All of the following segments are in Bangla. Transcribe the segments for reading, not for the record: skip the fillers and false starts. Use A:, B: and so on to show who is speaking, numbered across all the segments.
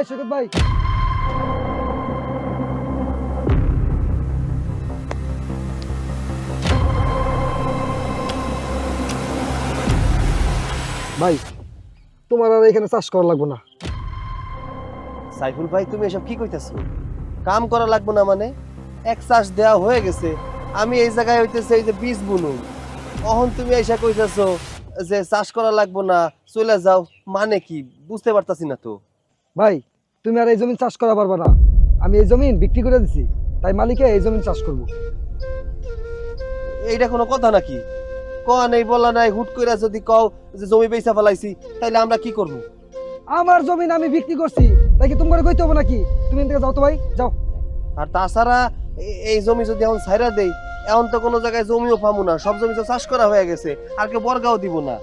A: সৈকত ভাই ভাই তোমার আর এখানে চাষ করা লাগবে না।
B: সাইফুল ভাই তুমি এসব কি কইতাছো? কাম করা লাগবে না মানে? এক চাষ দেওয়া হয়ে গেছে, আমি এই জায়গায় হইতেছে এই যে বীজ বুনু, অহন তুমি এসে কইতাছো যে চাষ করা লাগবে না, চলে যাও, মানে কি বুঝতে পারতাছি না তো।
A: ভাই তুমি আর এই জমি চাষ করা পারবে না, আমি এই জমি বিক্রি করে দিছি, তাই মালিকে এই জমি চাষ করব।
B: এইটা কোনো কথা নাকি? কয়া নেই বলা নাই, হুট কইরা যদি কও যে জমি বেচা ফেলাইছি, তাইলে আমরা কি করব?
A: আমার জমি আমি বিক্রি করছি, তাই কি তোমার কইতে হবে নাকি? তুমি এখান থেকে যাও তো ভাই, যাও।
B: আর তাছাড়া এই জমি যদি এখন ছাইরা দেই, এখন তো কোনো জায়গায় জমিও পাবো না, সব জমি তো চাষ করা হয়ে গেছে, আর কেউ বর্গাও দিব না,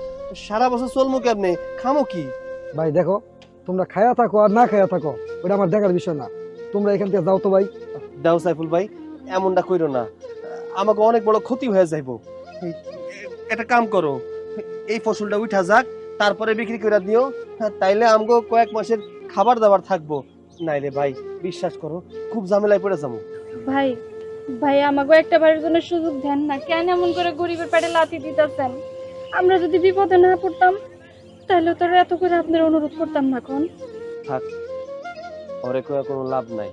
B: সারা বছর চলমু কেমনে, খামো কি?
A: ভাই দেখো, তোমরা খায়া থাকো আর না খায়া থাকো ওটা আমার দেখার বিষয় না, তোমরা এখান থেকে যাও তো ভাই।
B: দাও সাইফুল ভাই, এমনটা কইরো না, আমাকে অনেক বড় ক্ষতি হয়ে যাইবো। একটা কাম করো, এই ফসলটা উঠা যাক, তারপরে বিক্রি করে দিও, তাইলে আমগো কয়েক মাসের খাবার দাবার থাকবো। নাইলে ভাই বিশ্বাস করো, খুব ঝামেলায় পড়ে যাবো।
C: ভাই ভাই আমাকে একটা বারের জন্য সুযোগ দেন না, কেন এমন করে গরিবের পেটে লাথি দিতেছেন? আমরা যদি বিপদে না পড়তাম তাহলে তো আর এত করে আপনার অনুরোধ করতাম না। কোন
B: থাক, ওরে কয়ে কোনো লাভ নাই।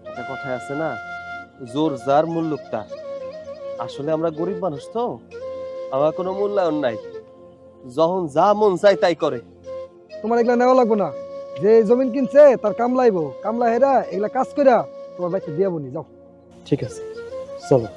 B: একটা কথায় আছে না, জোর যার মুল্লুক তার। আসলে আমরা গরিব মানুষ তো, আমার কোনো মূল্যায়ন নাই, যখন যা মন চাই তাই করে।
A: তোমার এগুলা নেওয়া লাগবো না, যে জমিন কিনছে তার কামলাইবো, কামলা হেরা এগুলা কাজ কইরা তোমার বাইকে দিয়ে বনি, যাও।
B: ঠিক আছে, চলো।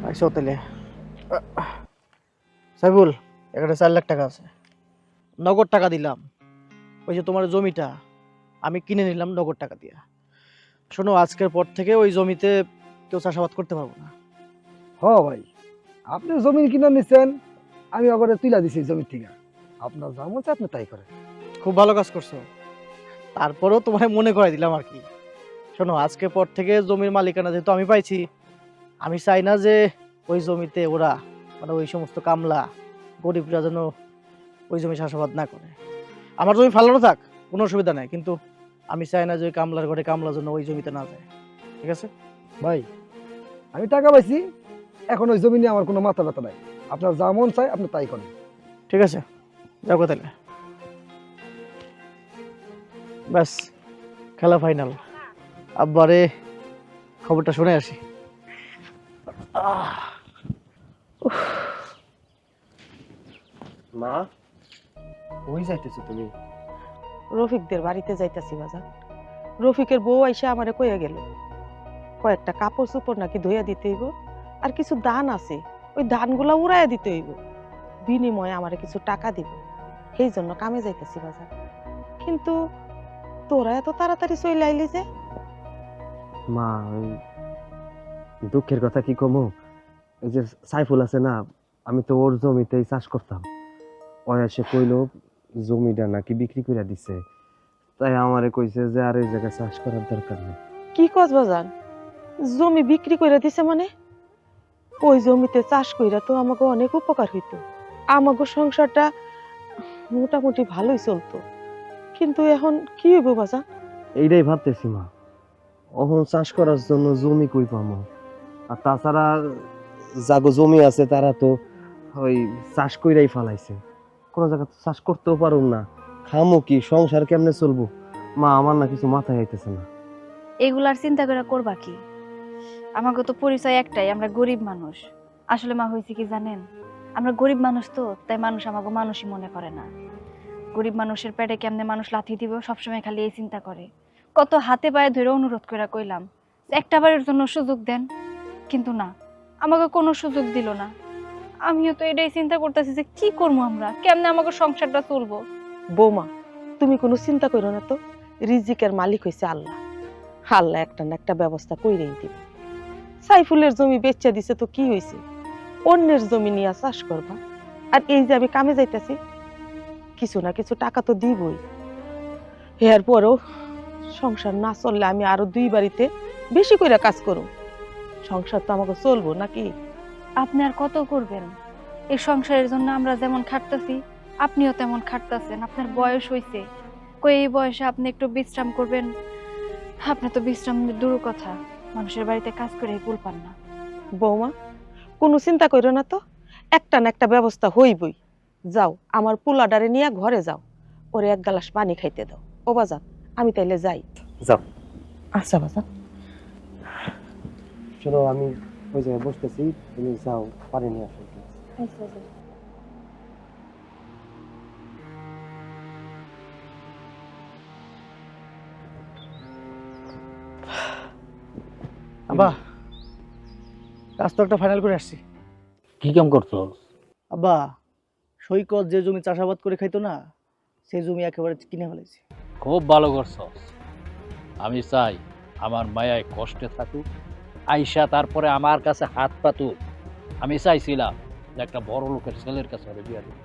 D: আইসো তাহলে সাইফুল, এখানে 4 লাখ টাকা আছে, নগদ টাকা দিলাম। ওই যে তোমার জমিটা আমি কিনে নিলাম নগদ টাকা দিয়া। শোনো, আজকের পর থেকে ওই জমিতে কেউ চাষাবাদ করতে পারবো না।
A: হ ভাই, আপনি জমি কিনে নিচ্ছেন, আমি আবার তুইলা দিছি জমি থেকে, আপনার যা মন চায় আপনি তাই করেন।
D: খুব ভালো কাজ করছো, তারপরেও তোমার মনে করে দিলাম আর কি। শোনো, আজকের পর থেকে জমির মালিকানা যেহেতু আমি পাইছি, আমি চাই না যে ওই জমিতে ওরা মানে ওই সমস্ত কামলা গরিবরা যেন ওই জমি চাষাবাদ না করে। আমার জমি ফালানো থাক, কোনো অসুবিধা নাই, কিন্তু আমি চাই না যে ওই কামলার ঘরে কামলার জন্য ওই জমিতে না যায়। ঠিক আছে
A: ভাই আমি টাকা পাইছি, এখন ওই জমি নিয়ে আমার কোনো মাথা ব্যথা নাই, আপনার যা মন চায় আপনি তাই করেন।
D: ঠিক আছে, যাও তাহলে। ব্যাস, খেলা ফাইনাল। আব্বারে খবরটা শুনে আসি।
B: মা, ওই যাইতেছো তুমি?
E: রফিকদের বাড়িতে যাইতাছি বাজার। রফিকের বউ আইসা আমারে কইয়া গেল কয়েকটা কাপড় চোপড় নাকি ধুইয়া দিতে হইব, আর কিছু ধান আছে ওই ধানগুলা উড়াইয়া দিতে হইব, বিনিময়ে আমারে কিছু টাকা দিব, সেই জন্য কামে যাইতাছি বাজার। কিন্তু তোরা এত তাড়াতাড়ি চলে আইলি যে?
B: মা, ওই দুঃখের কথা কি কমু, এই যে সাইফুল আছে না, আমি তো ওর জমিতেই চাষ করতাম, ওই এসে কইলো জমিটা নাকি বিক্রি করে দিছে, তাই আমারে কইছে যে আর এই জায়গায় চাষ করার দরকার নেই।
E: কি কস বাজান, জমি বিক্রি করে দিছে মানে? ওই জমিতে চাষ কইরা তো আমাকে অনেক উপকার হইতো, আমাকে সংসারটা মোটামুটি ভালোই চলতো, কিন্তু এখন কি হইব বাজান?
B: এইটাই ভাবতেছি মা, এখন চাষ করার জন্য জমি কই পামো? আর তাছাড়া যাগো জমি আছে তারা তো ওই চাষ কইরাই ফালাইছে, কোনো জায়গা তো চাষ করতেও পারুম না, খামো কি, সংসার কেমনে চলবো? মা, আমার না কিছু মাথায় আইতেছে না।
C: এগুলার চিন্তা করে করবা কি? আমাকে তো পরিচয় একটাই, আমরা গরিব মানুষ। আসলে মা হয়েছে কি জানেন, আমরা গরিব মানুষ তো, তাই মানুষ আমাকে মানুষই মনে করে না। গরিব মানুষের পেটে কেমনে মানুষ লাথি দিব সবসময় খালি এই চিন্তা করে। কত হাতে পায়ে ধরে অনুরোধ করে কইলাম একটা বারের জন্য সুযোগ দেন, কিন্তু না, আমাকে কোনো সুযোগ দিল না। আমিও তো এটাই চিন্তা করতেছি যে কি করবো আমরা, কেমনে আমাকে সংসারটা চলবো।
E: বৌমা, তুমি কোনো চিন্তা করো না তো, রিজিকের মালিক হইছে আল্লাহ, আল্লাহ একটা না একটা ব্যবস্থা কইরেই দিবে। সাইফুলের জমি বেচা দিছে তো কি হইছে, অন্যের জমি নিয়ে চাষ করবা, আর এই যে আমি কামে যাইতেছি, কিছু না কিছু টাকা তো দিবই। এরপরেও সংসার না চললে আমি আরো 2 বাড়িতে বেশি করে কাজ করব। সংসার তো আমাকে চলবো নাকি?
C: আপনি আর কত করবেন? এই সংসারের জন্য আমরা যেমন খাটতেছি, আপনিও তেমন খাটতেছেন। আপনার বয়স হইছে, কই এই বয়সে আপনি একটু বিশ্রাম করবেন? আপনি তো বিশ্রাম দূর কথা, মানুষের বাড়িতে কাজ করে কুল পান না।
E: বৌমা, কোনো চিন্তা করো না তো, একটা না একটা ব্যবস্থা হইবই। যাও আমার পোলাডারে নিয়ে ঘরে যাও, ওরে 1 গ্লাস পানি খাইতে দাও। ও বাজান, আমি তাইলে যাই।
B: যাও।
E: আচ্ছা বাজান।
B: চলো, আমি ওই জায়গায় বসতেছি, তুমি যাও, পানি নিয়ে আসো।
D: আব্বা, কাজ তো একটা ফাইনাল করে আসছি।
F: কি কাম করছো?
D: আব্বা, সৈকত যে জমি চাষাবাদ করে খাইতো না, সেই জমি একেবারে কিনে ফেলেছি।
F: খুব ভালো করছো। আমি চাই আমার মায়ায় কষ্টে থাকুক, আইসা তারপরে আমার কাছে হাত পাতুক। আমি চাইছিলাম যে একটা বড় লোকের ছেলের কাছে ওরে বিয়া দিব,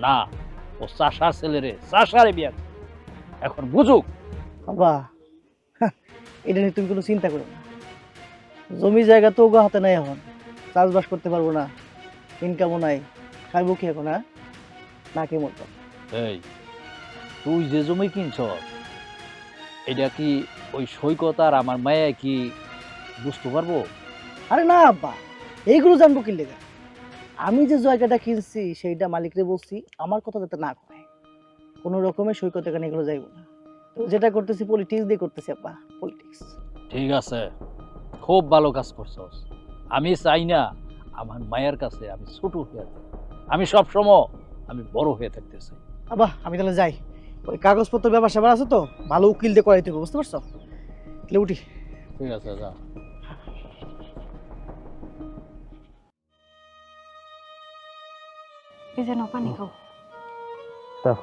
F: না, ও চাষার ছেলেরে চাষারে বিয়া দিবে। এখন বুঝুক।
D: বাবা, এটা নিয়ে তুমি কোনো চিন্তা করো না। জমি জায়গা তো ওগো হাতে নাই, এখন চাষবাস করতে পারবো না, ইনকামও নাই, খাইবো কি এখন? না কি মতো?
F: এই, তুই যে জমি কিনছ, এটা কি ওই সৈকত আর আমার মায়ায় কি বুঝতে পারবো?
D: আরে না আব্বা, এইগুলো জানবো কি লেগে? আমি যে জায়গাটা কিনছি সেইটা মালিকরে বলছি আমার কথা যাতে না কয়, কোনো রকমের সৈকত এখানে এগুলো যাইবো না। তো যেটা করতেছি পলিটিক্স দিয়ে করতেছি আব্বা, পলিটিক্স।
F: ঠিক আছে, খুব ভালো কাজ করছস। আমি চাই না আমার মায়ের কাছে আমি ছোট হয়ে যাই। আমি সব সময় আমি বড় হয়ে থাকতে চাই।
D: আব্বা, আমি তাহলে যাই, ওই কাগজপত্র ব্যাপার স্যাপার আছে তো, ভালো উকিল দিয়ে করাইতে হবে, বুঝতে পারছো? তাহলে উঠি।
F: ঠিক আছে, যা।
C: এই যে নাও পানি খাও।
B: দাও।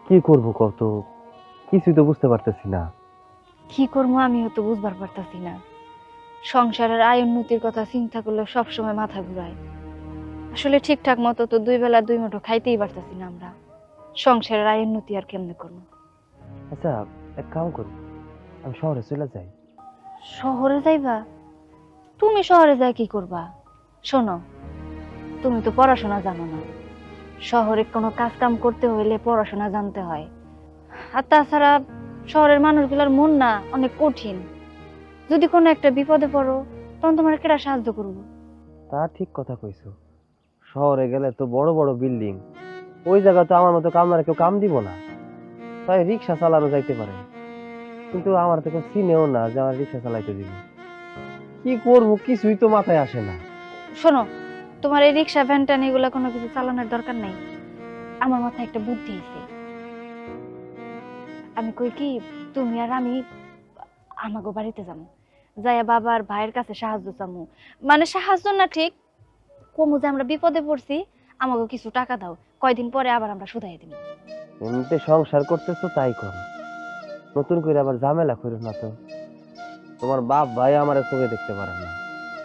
B: কি করব কত, কিছুই তো বুঝতে পারতেছি না।
C: কি করবো আমিও তো বুঝবার পারতাছি না। সংসারের আয় উন্নতির কথা চিন্তা করলে সবসময় মাথা ঘুরায়। আসলে ঠিকঠাক মতো তো 2 বেলা 2 মুঠো খাইতেই পারতাছি না আমরা। সংসারের আয় উন্নতি আর কেমনে করবো?
B: আচ্ছা, এক কাম করি, আমি শহরে চলে যাই।
C: শহরে যাইবা? তুমি শহরে যাই কি করবা? শোনো, তুমি তো পড়াশোনা জানো না। শহরে কোনো কাজ কাম করতে হইলে পড়াশোনা জানতে হয়। আর তাছাড়া শহরের মানুষগুলোর মন না অনেক কঠিন। যদি কোনো একটা বিপদে পড়ো, তখন তোমার কেটা সাহায্য করবো?
B: তা ঠিক কথা কইছো, শহরে গেলে তো বড় বড় বিল্ডিং, ওই জায়গা তো আমার মতো কামলার কেউ কাম দিব না। তাই রিক্সা চালানো যাইতে পারে, কিন্তু আমার তো কেউ চিনেও না যে আমার রিক্সা চালাইতে দিবে। কি করবো কিছুই তো মাথায় আসে না।
C: শোনো, তোমার এই রিক্সা ভ্যান ট্যান এগুলা কোনো কিছু চালানোর দরকার নাই। আমার মাথায় একটা বুদ্ধি আছে। আমি কই কি, তুমি আর আমি আমাগো বাড়িতে যাবো, যাইয়া বাবার ভাইয়ের কাছে সাহায্য চামু। মানে সাহায্য না ঠিক, কমু যে আমরা বিপদে পড়ছি, আমাকে কিছু টাকা দাও, কয়দিন পরে আবার আমরা শুধাই দিব।
B: এমনিতে সংসার করতেছো তাই করো, নতুন করে আবার ঝামেলা করো না তো। তোমার বাপ ভাই আমার চোখে দেখতে পারে না,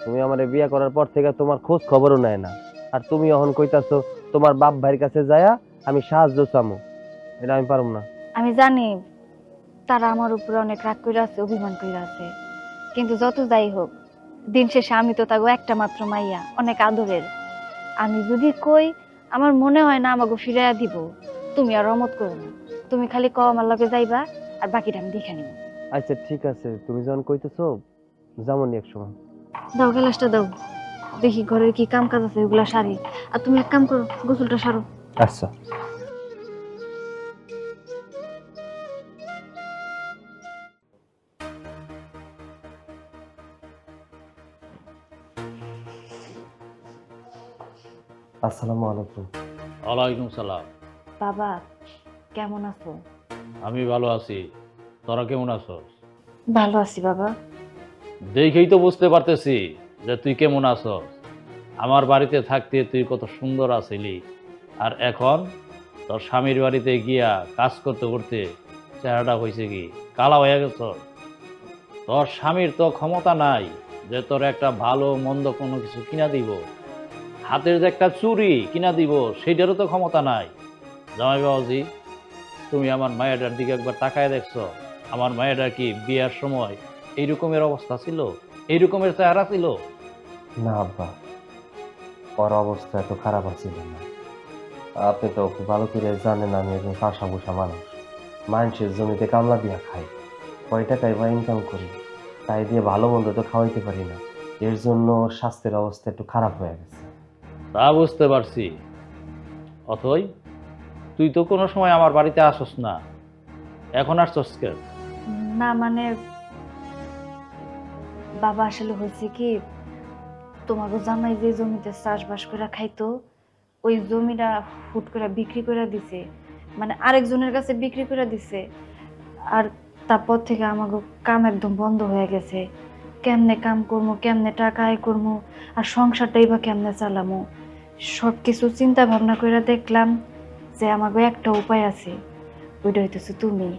B: তুমি আমার বিয়ে করার পর থেকে তোমার খোঁজ খবরও নেয় না। আর তুমি এখন কইতাছো তোমার বাপ ভাইয়ের কাছে যায়া আমি সাহায্য চামু, এটা আমি পারবো না।
C: আমি জানি তারা আমার উপরে অনেক রাগ করে আছে, অভিমান করে আছে, কিন্তু যত যাই হোক দিন শেষে আমি তো তাগো একটা মাত্র মাইয়া, অনেক আদরের। আমি যদি কই, আমার মনে হয় না আমাকে ফিরাইয়া দিব। তুমি আর রমত করো না, তুমি খালি কও আমার লগে যাইবা, আর বাকিটা আমি দেখে নিব।
B: আচ্ছা ঠিক আছে, তুমি যখন কইতেছো যেমন এক সময়।
C: দাও গ্লাসটা দাও, দেখি ঘরের কি কাম কাজ আছে ওগুলা সারি। আর তুমি এক কাম করো, গোসলটা সারো।
B: আচ্ছা। আসসালামু আলাইকুম।
F: ওয়ালাইকুম সালাম।
C: বাবা, কেমন আছো?
F: আমি ভালো আছি, তোরা কেমন আছস?
C: ভালো আছি বাবা।
F: দেখেই তো বুঝতে পারতেছি যে তুই কেমন আছস। আমার বাড়িতে থাকতে তুই কত সুন্দর আছিলি, আর এখন তোর স্বামীর বাড়িতে গিয়া কাজ করতে করতে চেহারাটা হয়েছে কি কালা হয়ে গেছ। তোর স্বামীর তো ক্ষমতা নাই যে তোর একটা ভালো মন্দ কোনো কিছু কিনা দিব, হাতের যে একটা চুড়ি কিনা দিব সেইটারও তো ক্ষমতা নাই। জামাই বাবাজি, তুমি আমার মায়েরার দিকে একবার তাকায় দেখছো? আমার মায়েরার কি বিয়ার সময় এই রকমের অবস্থা ছিল, এই রকমের চেহারা ছিল?
B: না আব্বা, ওর অবস্থা এত খারাপ আছিল না। আপনি তো খুব ভালো করে জানেন আমি একজন পাশা বসা মানুষ, মানুষের জমিতে কামলা দিয়া খাই, কয় টাকায় বা ইনকাম করি, তাই দিয়ে ভালো মন্দ তো খাওয়াইতে পারি না। এর জন্য ওর স্বাস্থ্যের অবস্থা একটু খারাপ হয়ে গেছে।
F: তা বুঝতে পারছি। অথই, তুই তো কোনো সময় আমার বাড়িতে আসস না, এখন আসছস কেন?
C: না মানে বাবা আসলে হয়েছে কি, তোমাকে জামাই যে জমিতে চাষবাস করে খাইতো ওই জমিটা হুট করে বিক্রি করে দিছে, মানে আরেকজনের কাছে বিক্রি করে দিছে। আর তারপর থেকে আমাকে কাম একদম বন্ধ হয়ে গেছে। কেমনে কাম করবো, কেমনে টাকা আয় করবো, আর সংসারটাই বা কেমনে চালামো, সব কিছু চিন্তা ভাবনা করে দেখলাম যে আমাকে একটা উপায় আছে, ওইটা হইতেছে তুমি।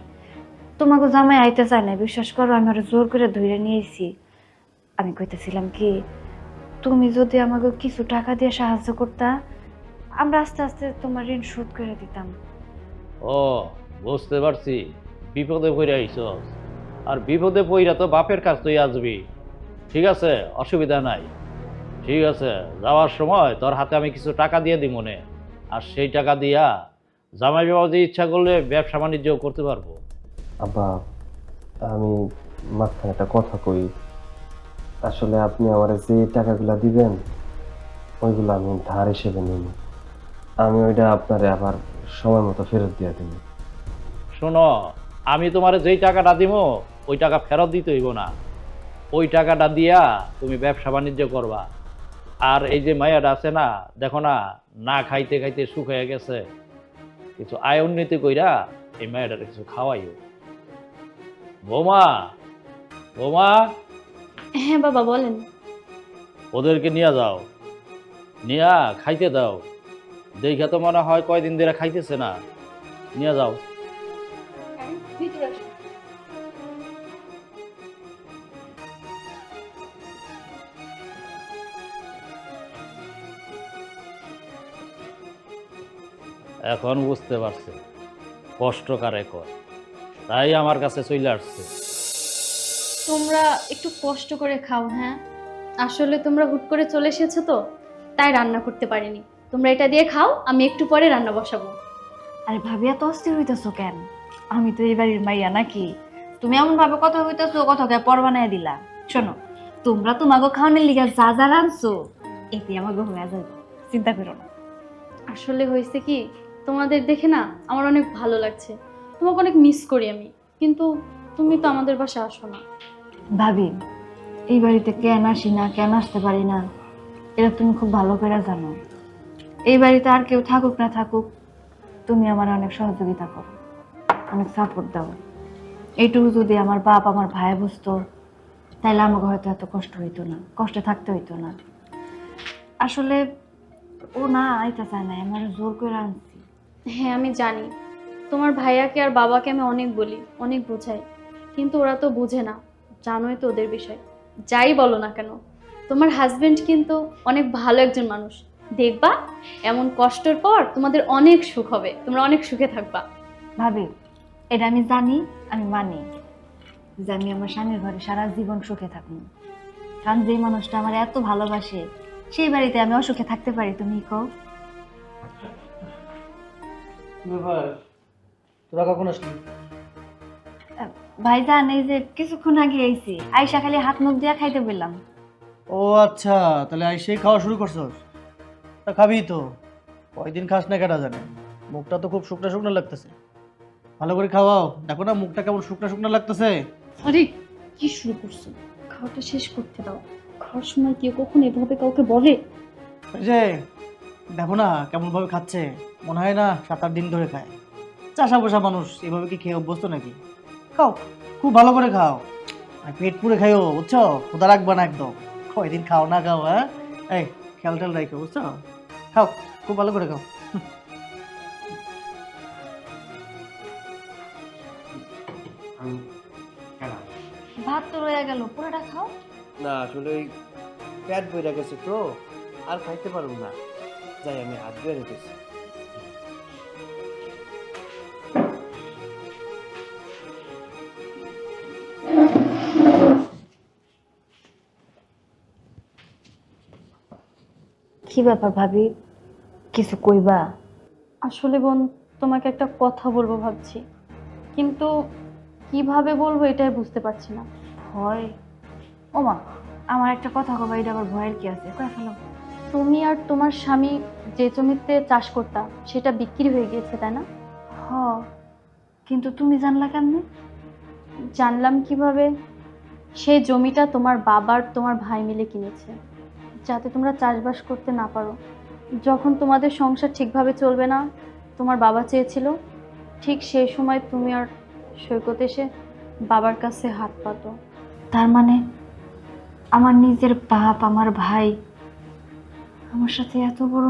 C: তোমাকে জামাই আইতে চায় না, বিশ্বাস করো, আমি আরো জোর করে ধরে নিয়েছি। আমি কইতেছিলাম কি, তুমি যদি আমাকে কিছু টাকা দিয়ে সাহায্য করতা, আমরা আস্তে আস্তে তোমার ঋণ শোধ করে দিতাম।
F: ও, বুঝতে পারছি, বিপদে পড়ে আইছস। আর বিপদে পড়া তো বাপের কাছ তুই আসবি। ঠিক আছে, অসুবিধা নাই। ঠিক আছে, যাওয়ার সময় তোর হাতে আমি কিছু টাকা দিয়ে দিব মনে, আর সেই টাকা দিয়া জামাই বাবাজি ইচ্ছা করলে ব্যবসা বাণিজ্য করতে পারবো।
B: আব্বা, আমি মাঝখানে একটা কথা কই, আসলে আপনি আমার যে টাকাগুলা দিবেন ওইগুলো আমি ধার হিসেবে নিব, আমি ওইটা আপনারে আবার সময় মতো ফেরত দিয়ে দিব।
F: শোনো, আমি তোমার যেই টাকাটা দিব ওই টাকা ফেরত দিতে হইব না, ওই টাকাটা দিয়া তুমি ব্যবসা বাণিজ্য করবা। আর এই যে মায়াটা আছে না, দেখো না, না খাইতে খাইতে সুখ হয়ে গেছে, কিছু আয় উন্নতি কইরা এই মায়াটার কিছু খাওয়াইও। বৌমা, বৌমা,
G: হ্যাঁ বাবা বলেন।
F: ওদেরকে নিয়ে যাও, নিয়া খাইতে দাও। দেখা তো মনে হয় কয়দিন ধরে খাইতেছে না, নিয়ে যাও। এখন বুঝতে পারছে কষ্ট কারে কয়, তাই আমার কাছে চলে আসছে।
G: তোমরা একটু কষ্ট করে খাও। হ্যাঁ, আসলে তোমরা হুট করে চলে এসেছো তো, তাই রান্না করতে পারিনি। তোমরা এটা দিয়ে খাও, আমি একটু পরে রান্না বসাবো।
C: আরে ভাবি, এত অস্থির হইতেছো কেন? আমি তো এই বাড়ির মাইয়া নাকি? তুমি এমন ভাবে কথা হইতেছো, কথাকে পর বানায় দিলা। শোনো, তোমরা তোমাকে খাওয়ানোর লিগা যা যা রাঁধছো এতে আমাকে হয়ে যাবে, চিন্তা করো না।
G: আসলে হয়েছে কি, তোমাদের দেখে না আমার অনেক ভালো লাগছে, তোমাকে অনেক মিস করি আমি, কিন্তু তুমি তো আমাদের বাসায় আসো না।
C: ভাবি, এই বাড়িতে কেন আসি না, কেন আসতে পারি না, এটা তুমি খুব ভালো করে জানো। এই বাড়িতে আর কেউ থাকুক না থাকুক, তুমি আমার অনেক সহযোগিতা করো, অনেক সাপোর্ট দাও। এইটুকু যদি আমার বাপ আমার ভাই বুঝতো, তাইলে আমাকে হয়তো এত কষ্ট হইতো না, কষ্টে থাকতে হইতো না। আসলে ও না আইতে চায় না, আমার জোর করে আনছি।
G: হ্যাঁ আমি জানি, তোমার ভাইয়াকে আর বাবাকে আমি অনেক বলি, অনেক বোঝাই, কিন্তু ওরা তো বোঝে না। জানোই তো ওদের বিষয়। যাই বলো না কেন, তোমার হাজবেন্ড কিন্তু অনেক ভালো একজন মানুষ। দেখবা, এমন কষ্টের পর তোমাদের অনেক সুখ হবে, তোমরা অনেক সুখে থাকবা।
C: ভাবি, এটা আমি জানি, আমি মানি যে আমি আমার স্বামীর ঘরে সারা জীবন সুখে থাকবো। কারণ যে মানুষটা আমার এত ভালোবাসে, সেই বাড়িতে আমি অসুখে থাকতে পারি? তুমি কও।
D: তোরা কখন আসলি?
C: ভাইজান, এই যে কিছুক্ষণ আগে আইছি, আইসা খালি হাত মুখ দিয়া খাইতে বললাম।
D: ও আচ্ছা, তাহলে সেই খাওয়া শুরু করছস? তা খাবি তো, কয়দিন খাস না কেটা জানে, মুখটা তো খুব শুকনা শুকনা লাগতেছে। ভালো করে খাওয়াও, দেখো না মুখটা কেমন শুকনা শুকনা লাগতেছে।
G: আরে কি শুরু করছো, খাওয়াটা শেষ করতে দাও। খাওয়ার সময় কেউ কখন এভাবে কাউকে বলে?
D: এই যে দেখো না কেমন ভাবে খাচ্ছে, মনে হয় না 7-8 দিন ধরে খায়। চাষা বসা মানুষ এভাবে কি খেয়ে অভ্যস্ত নাকি? খাও, খুব ভালো করে খাও, আর পেট পুরে খাইও, বুঝছো? ক্ষুধা রাখবা না একদম। কয়দিন খাও না খাও, হ্যাঁ, এই খেয়াল টেয়াল রাখো, বুঝছো? খাও, খুব ভালো করে খাও।
C: ভাত তো রয়ে গেল, পুরোটা খাও।
B: না আসলে ওই পেট বইরা গেছে তো, আর খাইতে পারবো না। যাই আমি হাত ধুয়ে রেখেছি।
C: কি ব্যাপার ভাবি, কিছু কইবা?
G: আসলে বোন, তোমাকে একটা কথা বলবো ভাবছি, কিন্তু কিভাবে বলবো এটাই বুঝতে পারছি না।
C: ভয়? ওমা, আমার একটা কথা কবা, এটা আবার ভয়ের কি আছে, কয়ে ফেলো।
G: তুমি আর তোমার স্বামী যে জমিতে চাষ করতা সেটা বিক্রি হয়ে গিয়েছে, তাই না?
C: হ, কিন্তু তুমি জানলা কেমনে?
G: জানলাম কিভাবে, সেই জমিটা তোমার বাবার তোমার ভাই মিলে কিনেছে, যাতে তোমরা চাষবাস করতে না পারো। যখন তোমাদের সংসার ঠিকভাবে চলবে না, তোমার বাবা চেয়েছিল, ঠিক সেই সময় তুমি আর সৈকত এসে বাবার কাছে হাত পাতো।
C: তার মানে আমার নিজের বাপ, আমার ভাই আমার সাথে এত বড়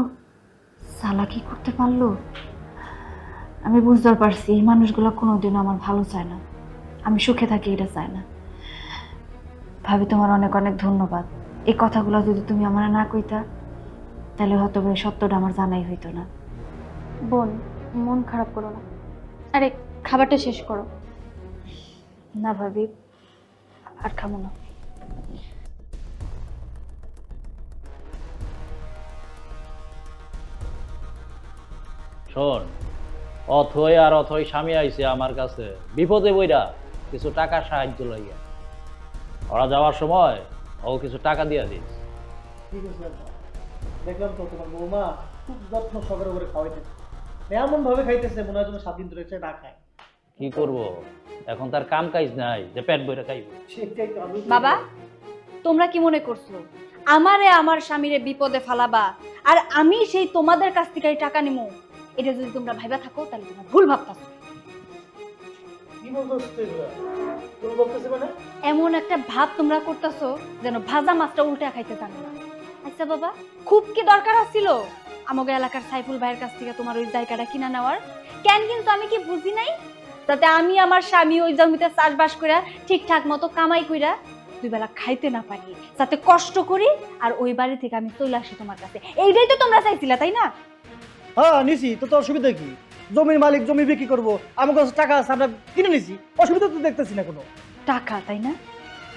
C: চালাকি করতে পারলো? আমি বুঝতে পারছি এই মানুষগুলো কোনোদিনও আমার ভালো চায় না, আমি সুখে থাকি এটা চায় না। ভাবি, তোমার অনেক অনেক ধন্যবাদ। এই কথাগুলো যদি তুমি আমার না কইতা, তাহলে হয়তো এই সত্যটা আমার জানাই হইতো না।
G: বোন, মন খারাপ করো না, আরে খাবারটা শেষ করো।
C: না ভাবি, আর খাবো না।
F: শোন, অথই আর অথই স্বামী আইছে আমার কাছে বিপদে বইরা কিছু টাকা সাহায্য লাগিয়া। ওরা যাওয়ার সময় ও কিছু টাকা দিয়া দিস।
D: ঠিক আছে আব্বা। দেখলাম তো তোমার বৌমা খুব যত্ন সহকারে করে খাওয়াইতেছে, এমন ভাবে খাইতেছে মনে হয় তুমি 7 দিন ধরে সে না খায়।
F: কি করব, এখন তার কাম কাজ নাই যে পেট বইরা খাইব।
D: সেটাই তো আমি
C: বাবা, তোমরা কি মনে করছো আমারে আমার স্বামীরে বিপদে ফালাবা আর আমি সেই তোমাদের কাছ থেকে টাকা নিমু? এটা যদি তোমরা ভাইবা থাকো তাহলে তোমরা ভুল ভাবতাছো।
D: কি বলতেছে এগুলা? তুমি বলতেছে মানে?
C: এমন একটা ভাব তোমরা করতেছো যেন ভাজা মাছটা উল্টা খাইতে জানো না। আচ্ছা বাবা, খুব কি দরকার ছিল আমাদের এলাকার সাইফুল ভাইয়ের কাছ থেকে তোমার ওই জায়গাটা কিনা নেওয়ার? কেন কিন্তু আমি কি বুঝি নাই? যাতে আমি আমার স্বামী ওই জমিতে চাষবাস কইরা ঠিকঠাক মতো কামাই কইরা দুই বেলা খাইতে না পারি, যাতে কষ্ট করি আর ওই বাড়ি থেকে আমি চলে আসি তোমার কাছে। এইটাই তো তোমরা চাইছিলা, তাই না?
D: হ্যাঁ নিছি তো, তোর অসুবিধা কি? জমির মালিক জমি বিক্রি করবো, আমার কাছে টাকা আছে, আমরা কিনে নিছি, অসুবিধা তো দেখতেছি না কোনো।
C: টাকা, তাই না?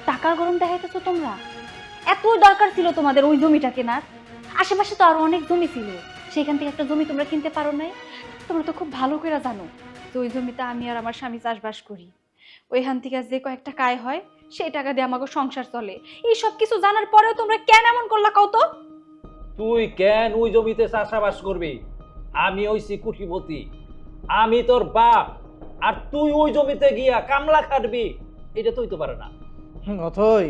C: টাকার গরম দেখাইতেছো তোমরা। এত দরকার ছিল তোমাদের ওই জমিটা কেনার? আশেপাশে তো আরো অনেক জমি ছিল, সেখান থেকে একটা জমি তোমরা কিনতে পারো নাই? তোমরা তো খুব ভালো করে জানো যে ওই জমিতে আমি আর আমার স্বামী চাষবাস করি, ওইখান থেকে যে কয়েকটা কায় হয় সেই টাকা দিয়ে আমাকে সংসার চলে। এই সব কিছু জানার পরেও তোমরা কেন এমন করলা কও তো?
F: তুই কেন ওই জমিতে চাষাবাস করবি? আমি হইছি কুটিপতি, আমি তোর বাপ, আর তুই ওই জমিতে গিয়া কামলা খাটবি, এটা তুই তো পারে না।
D: অথই,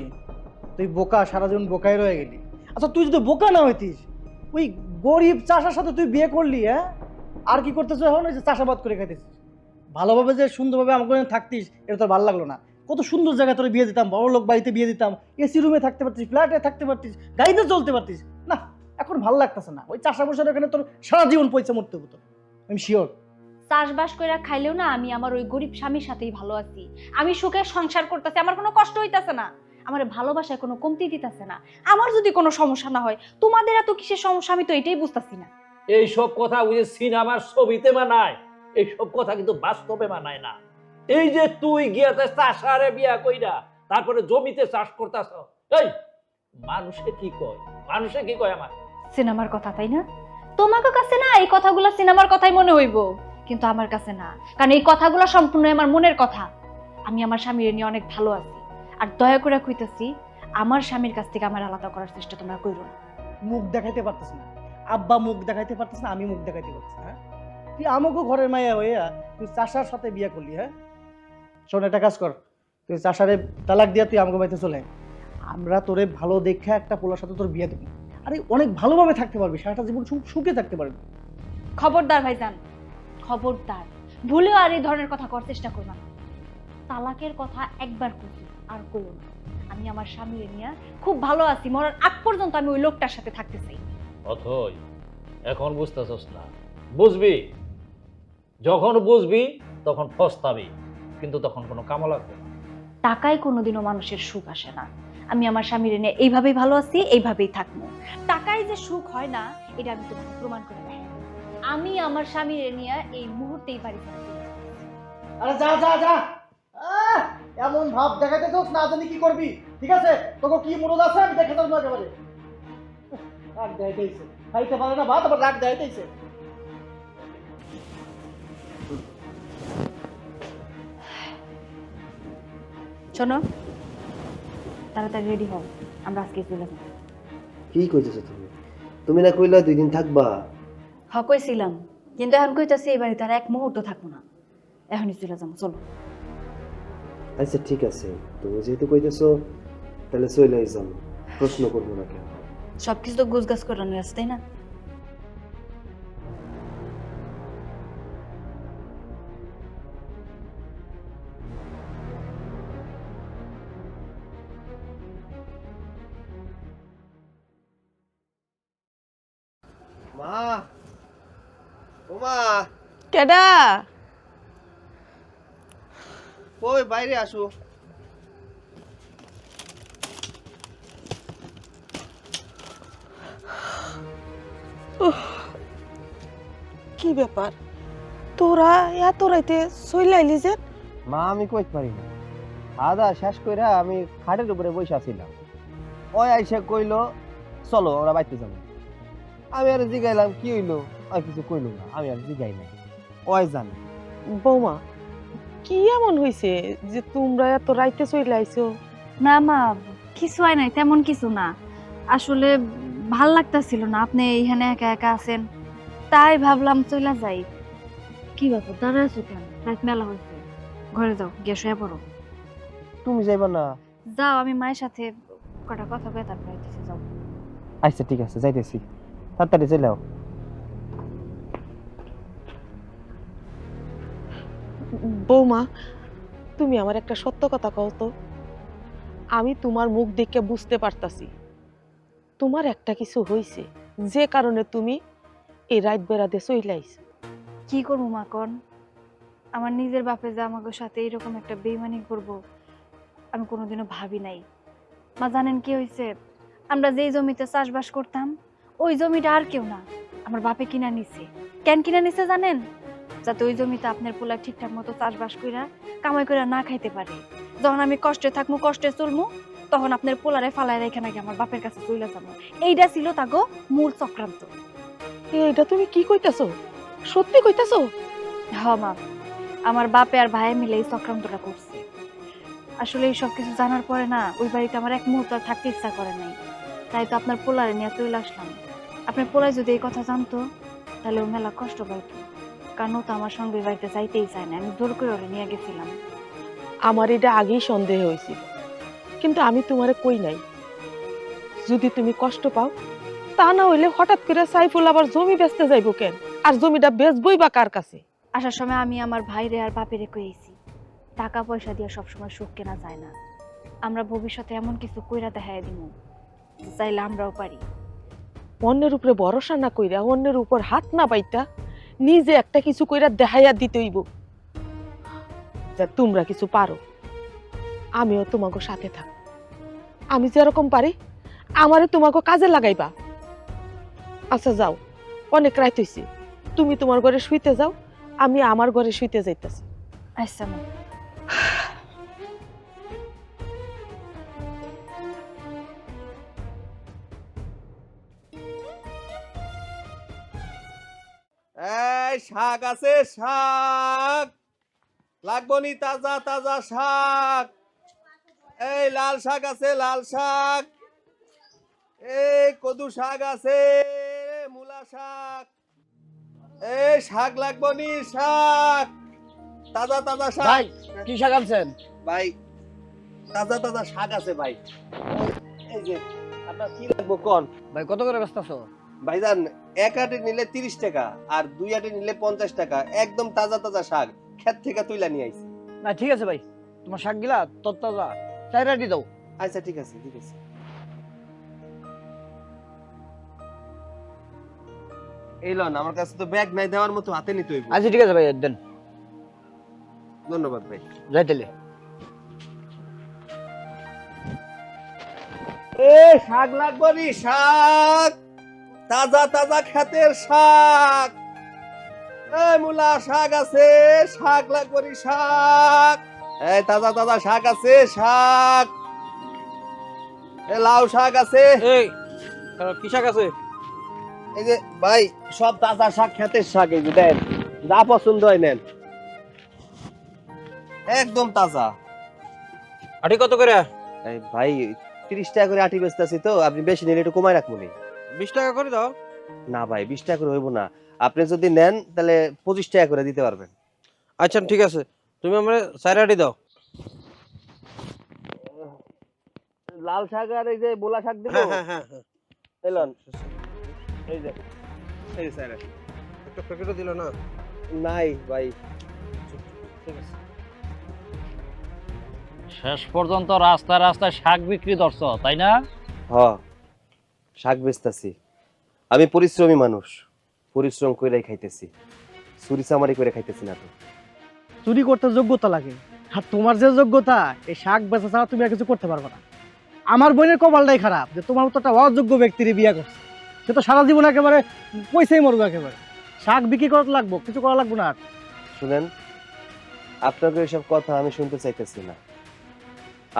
D: তুই বোকা, সারা জীবন বোকাই রয়ে গেলি। আচ্ছা তুই যদি বোকা না হইতিস, ওই গরিব চাষার সাথে তুই বিয়ে করলি, হ্যাঁ? আর কি করতেছ এখন? ওই যে চাষাবাদ করে খাইতেছিস। ভালোভাবে যে সুন্দরভাবে আমাকে থাকতিস, এটা তোর ভালো লাগলো না। কত সুন্দর জায়গায় তোর বিয়ে দিতাম, বড় লোক বাড়িতে বিয়ে দিতাম, এসি রুমে থাকতে পারতিস, ফ্ল্যাটে থাকতে পারতিস, গাড়িতে চলতে পারতিস। না, এখন ভালো লাগতেছে না। ওই চাষা বসার এখানে তোর সারা জীবন পয়সা মরতে হতো, আমি শিওর।
C: চাষবাস কইরা খাইলেও না আমি আমার ওই গরিব স্বামীর সাথেই ভালো আছি। আমি সুখে সংসার করতেছি, আমার কোনো কষ্ট হইতাছে না, আমার ভালোবাসায় কোনো কমতি দিতেছে না। আমার যদি কোনো সমস্যা না হয়, তোমাদের এত কিসের সমস্যা আমি তো এটাই বুঝতাছি না।
F: এইসব কথা ওই যে সিনেমার ছবিতে মানায়, এইসব কথা কিন্তু বাস্তবে মানায় না। এই যে তুই গিয়াতে চাষারে বিয়া কইরা তারপরে জমিতে চাষ করতাছ, এই মানুষে কি কয়? মানুষে কি কয় আমার?
C: সিনেমার কথা, তাই না? তোমার কাছে না এই কথাগুলো সিনেমার কথাই মনে হইব, কিন্তু আমার কাছে না, কারণ এই কথাগুলো সম্পূর্ণ আমার মনের কথা। আমি আমার স্বামীর নিয়ে অনেক ভালো আছি, আর দয়া করে কইতাছি আমার স্বামীর কাছ থেকে আমার আলাদা করার চেষ্টা তোমরা কইরো না।
D: মুখ দেখাইতে পারতেছ না, আব্বা মুখ দেখাইতে পারতেছ না, আমি মুখ দেখাইতে পারতেছি না, হ্যাঁ? তুই আমাকেও ঘরের মায়া হইয়া তুই চাষার সাথে বিয়ে করলি, হ্যাঁ? শোন, একটা কাজ কর, তুই চাষারে তালাক দিয়া তুই আমাকে বাড়িতে চলে আয়। আমরা তোরে ভালো দেখে একটা পোলার সাথে তোর বিয়ে দেবো, আরে অনেক ভালোভাবে থাকতে পারবি, সারাটা জীবন সুখে থাকতে পারবি।
C: খবরদার ভাইজান, খবরদার, ভুলেও আর এই ধরনের কথা করার চেষ্টা করবা না। তালাকের কথা একবার কইছি, আর কইও না। আমি আমার স্বামীর নিয়ে খুব ভালো আছি, মরার আগ পর্যন্ত আমি ওই লোকটার সাথে থাকতে চাই।
F: অথই, এখন বুঝতেছস না? বুঝবি, যখন বুঝবি তখন পস্তাবি, কিন্তু তখন কোনো কামও লাগবে না।
C: টাকায় কোনোদিনও মানুষের সুখ আসে না। আমি আমার স্বামীর নিয়ে এইভাবেই ভালো আছি, এইভাবেই থাকবো। টাকায় যে সুখ হয় না এটা আমি তোমাকে প্রমাণ করে দেখাই। আমি আমার স্বামীর নিয়ে এই মুহূর্তেই বাড়ি থেকে চলে যাবো।
D: আরে যা যা যা, এমন ভাব দেখাইতে চাস না জানি কি করবি। ঠিক আছে, তোকে কি মনে আছে আমি দেখে যাবো একেবারে। রাগ দেখাইতেছে, খাইতে পারে না ভাত, আবার রাগ দেখাইতেছে।
C: শোনো, তাড়াতাড়ি রেডি হও, আমরা আজকে চলে যাবো।
B: কি কইতেছো তুমি? তুমি না কইলা 2 দিন থাকবা?
C: কইছিলাম, কিন্তু এখন কইতাছি এই বাড়িতে আর এক মুহূর্ত থাকবো না, এখনই চলে যাবো। চলো।
B: আচ্ছা ঠিক আছে, তুমি যেহেতু কইতেছো তাহলে চলেই যাও, প্রশ্ন করবো না কেন।
C: সবকিছু তো গুছগাছ করে নিয়ে আসে, তাই না?
B: মা, ও মা,
E: কেডা?
B: ওই বাইরে আসো।
E: কি ব্যাপার, তোরা এত রাইতে চলে আইলি যে?
B: মা আমি কইতে পারি না, আদা শেষ কইরা আমি খাটের উপরে বসে আছিলাম, ওই আইসা কইলো চলো আমরা বাইতে যাবো। আমি আর জিগাইলাম কি হইলো, আর কিছু কইলো না, আমি আর জিগাই নাই, ওই জানে।
E: বৌমা, কি এমন হইছে যে তোমরা এত রাইতে চলে আইছো?
C: না মা, কিছু হয় নাই, তেমন কিছু না। আসলে ভাল লাগতাছিল না আপনি এইখানে একা একা আছেন, তাই ভাবলাম চলে যাই। কি ব্যাপার, দাঁড়ায় আছো কেন? রাত মেলা হয়েছে, ঘরে যাও, গিয়ে শুয়ে পড়ো।
B: তুমি যাইবা না?
C: যাও, আমি মায়ের সাথে কটা কথা কয়ে তারপর আইতেছি, যাও।
B: আচ্ছা ঠিক আছে, যাইতেছি, তাড়াতাড়ি চলে যাও।
E: বৌমা, তুমি আমার একটা সত্য কথা কও তো। আমি তোমার মুখ দেখে বুঝতে পারতাছি তোমার একটা কিছু হইছে, যে কারণে তুমি এই রাত বেড়াতে চলে আইছো।
C: কি করবো মা কন? আমার নিজের বাপে যে আমাকে সাথে এরকম একটা বেইমানি করব আমি কোনোদিনও ভাবি নাই। মা জানেন কি হয়েছে? আমরা যেই জমিতে চাষবাস করতাম ওই জমিটা আর কেউ না, আমার বাপে কিনা নিছে। কেন কিনা নিছে জানেন? যাতে ওই জমিতে আপনার পোলা ঠিকঠাক মতো চাষবাস কইরা কামাই কইরা না খাইতে পারে। যখন আমি কষ্টে থাকবো, কষ্টে চলবো, তখন আপনার পোলারে ফালায় রেখে নাকি আমার বাপের কাছে চলে যাবো। এইটা ছিল তাগো মূল চক্রান্ত।
E: এইটা তুমি কি কইতাছো? সত্যি কইতাছো?
C: হ মা, আমার বাপে আর ভাই মিলে এই চক্রান্তটা করছে। আসলে এই সব কিছু জানার পরে না ওই বাড়িতে আমার এক মুহূর্ত আর থাকতে ইচ্ছা করে নাই, তাই তো আপনার পোলারে নিয়ে চলে আসলাম। আপনার পোলায় যদি এই কথা জানতো তাহলে ও মেলা কষ্ট পাইতো, কারণ ও তো আমার সঙ্গে ওই বাড়িতে যাইতেই চায় না। আমি জোর করে ওরে নিয়ে গেছিলাম।
E: আমার এটা আগেই সন্দেহ হয়েছিল, কিন্তু আমি তোমারে কই নাই। যদি তুমি কষ্ট পাও, তা না হইলে হঠাৎ করে সাইফুল আবার জমি বেচতে যাইবো কেন? আর জমিটা বেচবই বা কার কাছে?
C: আসার সময় আমি আমার ভাইরে আর বাপেরে কইছি, টাকা পয়সা দিয়ে সবসময় সুখ কেনা যায় না। আমরা ভবিষ্যতে এমন কিছু কইরা দেখাই দিব চাইলে আমরাও পারি।
E: অন্যের উপরে ভরসা না কইরা, অন্যের উপর হাত না পাইতা নিজে একটা কিছু কইরা দেখাইয়া দিতে হইব যে তোমরা কিছু পারো। আমিও তোমাকে সাথে থাক, আমি যেরকম পারি আমারে তোমাকে কাজে লাগাইবা। আচ্ছা যাও, অনেক রাত হইছে, তুমি তোমার ঘরে শুইতে যাও, আমি আমার ঘরে শুইতে যাইতাছি।
C: আচ্ছা মা।
B: এই শাক আছে, শাক লাগবো নি? তাজা তাজা শাক, এই লাল শাক আছে, লাল শাক, এই কদু শাক আছে, মূলা শাক, এই শাক লাগবো নি? শাক, তাজা তাজা শাক।
D: ভাই কি শাক আনছেন?
B: ভাই তাজা তাজা শাক আছে ভাই। এই যে আপনার কি লাগবো কোন?
D: ভাই কত করে বেচতাছো?
B: ভাইজান 1 আটি নিলে 30 টাকা আর 2 আটি নিলে 50 টাকা, একদম তাজা তাজা শাক ক্ষেত থেকে তুইলা নিয়ে আইছি।
D: না ঠিক আছে ভাই, তোমার শাক গিলা তত্তাজা, 4 আটি দাও।
B: আচ্ছা ঠিক আছে ঠিক আছে। এই লন, আমার কাছে তো ব্যাগ নাই, দেওয়ার মতো হাতে নিতে হইব।
D: আচ্ছা ঠিক আছে ভাই, দেন।
B: ধন্যবাদ ভাই।
D: যাই তাহলে।
B: শাক লাগবে নি, শাক, তাজা তাজা ক্ষেতের শাক। এই মূলা শাক আছে, শাক লাগবে নি, শাক। এই তাজা তাজা শাক আছে, শাক। এই লাউ শাক আছে।
H: এই কি শাক আছে?
B: এই যে ভাই, সব তাজা শাক, ক্ষেতের শাক। এই যে দেন, যা পছন্দ হয় নেন, একদম তাজা।
H: আটি কত করে?
B: এই ভাই 30 টাকা করে আটি বেচতেছি, তো আপনি বেশি নিলে একটু কমায় রাখবো নি।
H: 20 টাকা করে দাও।
B: না ভাই, 20 টাকা করে হইব না। আপনি যদি নেন তাহলে 25 টাকা করে দিতে পারবেন।
H: আচ্ছা ঠিক আছে, তুমি আমার 4 আটি দাও।
B: লাল শাক আর এই যে বোলা শাক দিব।
H: হ্যাঁ হ্যাঁ হ্যাঁ,
B: এলন, এই যে এই যে স্যার,
H: একটা প্যাকেটও দিল না।
B: নাই ভাই।
H: ঠিক আছে।
F: শেষ পর্যন্ত রাস্তায় রাস্তায় শাক বিক্রি ধরছ, তাই না?
B: হ, শাক বেচতাছি। আমি পরিশ্রমী মানুষ, পরিশ্রম কইরাই খাইতেছি, চুরি চামারি করে খাইতেছি না তো।
D: চুরি করতে যোগ্যতা লাগে, আর তোমার যে যোগ্যতা, এই শাক বেচা ছাড়া তুমি আর কিছু করতে পারবে না। আমার বোনের কপালটাই খারাপ যে তোমার মতো একটা অযোগ্য ব্যক্তির বিয়ে করছে। সে তো সারা জীবন একেবারে পয়সাই মরবে, একেবারে শাক বিক্রি করতে লাগবো, কিছু করা লাগবো না আর।
B: শুনেন, আপনাকে এসব কথা আমি শুনতে চাইতেছি না।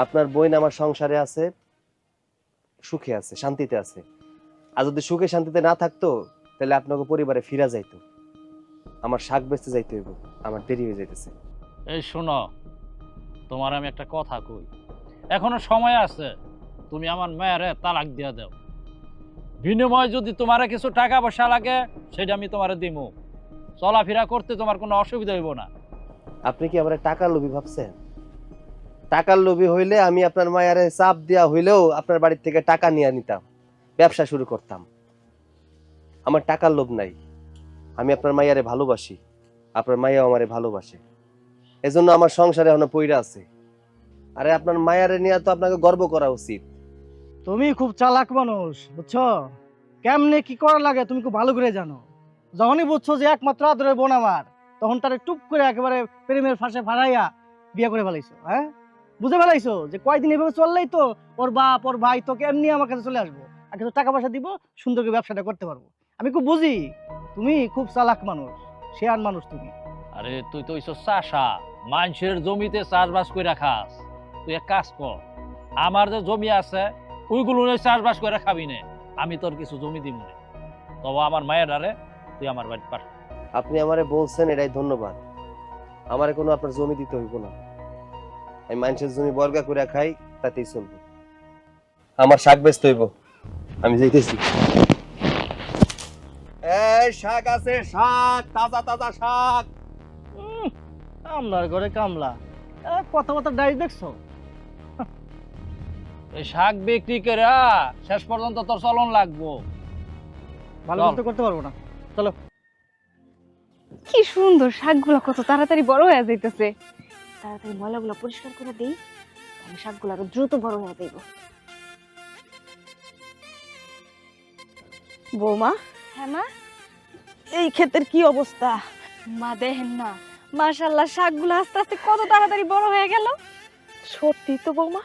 B: আপনার বোন আমার সংসারে আছে, সুখে আছে, শান্তিতে আছে। আর যদি সুখে শান্তিতে না থাকতো তাহলে আপনাকে পরিবারে ফিরা যাইতো। আমার শাক বেচতে যাইতে হইব, আমার দেরি হয়ে যাইতেছে।
F: এই শোনো, তোমার আমি একটা কথা কই, এখনো সময় আছে। তুমি আমার মেয়েরে তালাক দিয়া দাও, বিনিময়ে যদি তোমার কিছু টাকা পয়সা লাগে সেটা আমি তোমারে দিব। চলাফেরা করতে তোমার কোনো অসুবিধা হইব না।
B: আপনি কি আমার টাকার লোভী ভাবছেন? টাকার লোভী হইলে আমি আপনার মায়ারে চাপ দেওয়া হইলেও আপনার বাড়ির থেকে টাকা নিয়ে নিতাম, ব্যবসা শুরু করতাম। আমার টাকার লোভ নাই, আমি আপনার মায়ারে ভালোবাসি, আপনার মায়াও আমারে ভালোবাসে। এজন্য আমার সংসারে এখনো পইরা আছে। আরে আপনার মায়ারে নিয়ে তো আপনাকে গর্ব করা উচিত।
D: তুমি খুব চালাক মানুষ, বুঝছো? কেমনে কি করা লাগে তুমি খুব ভালো করে জানো। যখনই বুঝছো যে একমাত্র আদরের বোন আমার, তখন তারে টুপ করে একেবারে প্রেমের ফাঁসে ফাড়াইয়া বিয়ে করে ফেলাইছো। হ্যাঁ, বুঝে ফেলাইছো যে কয়দিন এভাবে চললেই তো ওর বাপ ওর ভাই তোকে এমনি আমার কাছে চলে আসবো, আর কিছু টাকা পয়সা দিব, সুন্দর করে ব্যবসাটা করতে পারবো। আমি খুব বুঝি, তুমি খুব চালাক মানুষ, শেয়ান মানুষ তুমি।
F: আরে তুই তো এইসব চাষা, মানুষের জমিতে চাষবাস করে খাস। তুই এক কাজ কর, আমার যে জমি আছে ওইগুলো চাষবাস করে খাবি না। আমি তোর কিছু জমি দিব না, তবে আমার মায়ের আরে তুই আমার বাড়ি পাঠা।
B: আপনি আমারে বলছেন, এটাই ধন্যবাদ। আমারে কোনো আপনার জমি দিতে হইব না। আমি মানুষের জমি বর্গা করে খাই, তাতেই চলবে। আমার শাক বেচতে হইব, আমি যাইতেছি। এই শাক আছে, শাক, তাজা তাজা শাক।
D: কামলার ঘরে কামলা, কথা কথা ডাইস দেখছো?
F: এই শাক বিক্রি করে শেষ পর্যন্ত তোর চলন লাগবো।
D: ভালো
F: চল।
D: করতে করতে পারবো না।
C: কি সুন্দর শাকগুলো, কত তাড়াতাড়ি বড় হয়ে যাইতেছে। তাড়াতাড়ি ময়লাগুলো পরিষ্কার করে দেই, তাহলে শাকগুলো আরো দ্রুত বড় হয়ে যাইব।
E: বৌমা,
C: হ্যাঁ মা?
E: এই ক্ষেতের কি অবস্থা?
C: মা দেখেন না, মাশাআল্লাহ শাকগুলো আস্তে আস্তে কত তাড়াতাড়ি বড় হয়ে গেল।
E: সত্যি তো বৌমা,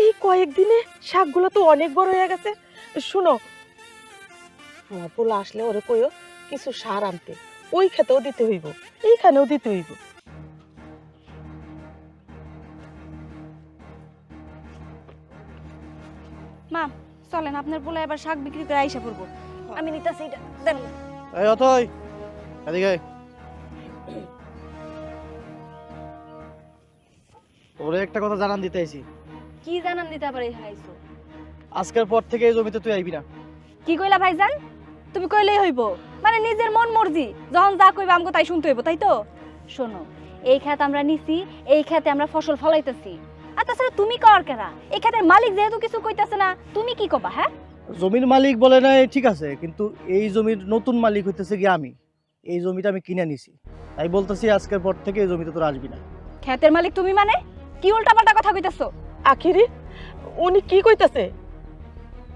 E: এই কয়েকদিনে শাকগুলো তো অনেক বড় হয়ে গেছে। শুনো, আমার পোলা আসলে ওরে কইও কিছু সার আনতে, ওই খেতেও দিতে হইব, এইখানেও দিতে হইব।
C: মা চলেন, আপনার পোলা এবার শাক বিক্রি করে আইসা পড়বো। আমি নিতেছি এটা, দেন।
D: এই অতই, এদিকে আয়। ওরে একটা কথা জানান দিতে আইছি,
C: কি জানান দিতে আবার এখানে আইছো?
D: আজকের পর থেকে এই জমিতে তুই আইবি না।
C: কি কইলা ভাইজান? তুমি কইলেই হইব? মানে নিজের মন মর্জি, যখন যা কইবা আমগো তাই শুনতে হইব, তাই তো? শোনো, এই ক্ষেত আমরা নিছি, এই ক্ষেতে আমরা ফসল ফলাইতেছি। আর তাছাড়া তুমি কর কেনা? এই ক্ষেতের মালিক যেহেতু কিছু কইতাছে না, তুমি কি কবা? হ্যাঁ,
D: জমির মালিক বলে নাই ঠিক আছে, কিন্তু এই জমির নতুন মালিক হইতেছে কি আমি। এই জমিটা আমি কিনে নিছি, তাই বলতেছি আজকের পর থেকে এই জমিতে তোর আসবি না।
C: ক্ষেতের মালিক তুমি মানে? কি উল্টাপাল্টা কথা কইতাছো?
E: আখিরি উনি কি কইতাছে?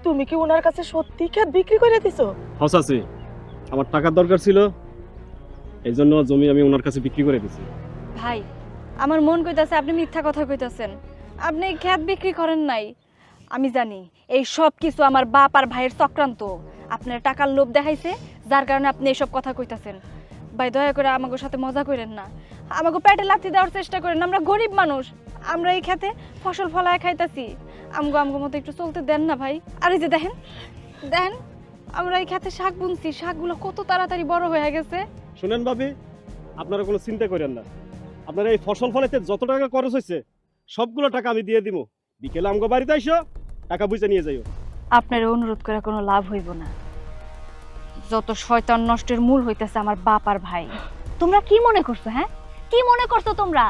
E: তুমি কি ওনার কাছে সত্যি ক্ষেত বিক্রি করে দিছো?
I: হসাছি, আমার টাকার দরকার ছিল, এই জন্য জমি আমি ওনার কাছে বিক্রি করে দিছি।
C: ভাই, আমার মন কইতাছে আপনি মিথ্যা কথা কইতাছেন। আপনি ক্ষেত বিক্রি করেন নাই। আমি জানি এই সব কিছু আমার বাপ আর ভাইয়ের চক্রান্ত। আপনার টাকার লোভ দেখাইছে, যার কারণে আপনি এইসব কথা কইতাছেন। ভাই দয়া করে আমাদের সাথে মজা করেন না, আমাকে পেটে লাথি দেওয়ার চেষ্টা করেন না। আমরা গরিব মানুষ, আমরা এই খেতে ফসল ফলায় খাইতাছি। আমগো মতো একটু চলতে দেন না ভাই। আর এই যে দেখেন দেখেন, আমরা এই খেতে শাক বুনছি, শাকগুলো কত তাড়াতাড়ি বড় হয়ে গেছে।
I: শুনেন ভাবি, আপনারা কোনো চিন্তা করেন না। আপনারা এই ফসল ফলাইতে যত টাকা খরচ হয়েছে সবগুলো টাকা আমি দিয়ে দিব। বিকেলে আমগো বাড়িতে আইসো, টাকা বুঝে নিয়ে যাইও।
C: আপনার অনুরোধ করে কোনো লাভ হইব না। যত শয়তান নষ্টের মূল হইতেছে আমার বাপ আর ভাই। তোমরা কি মনে করছো? হ্যাঁ, কি মনে করছো তোমরা?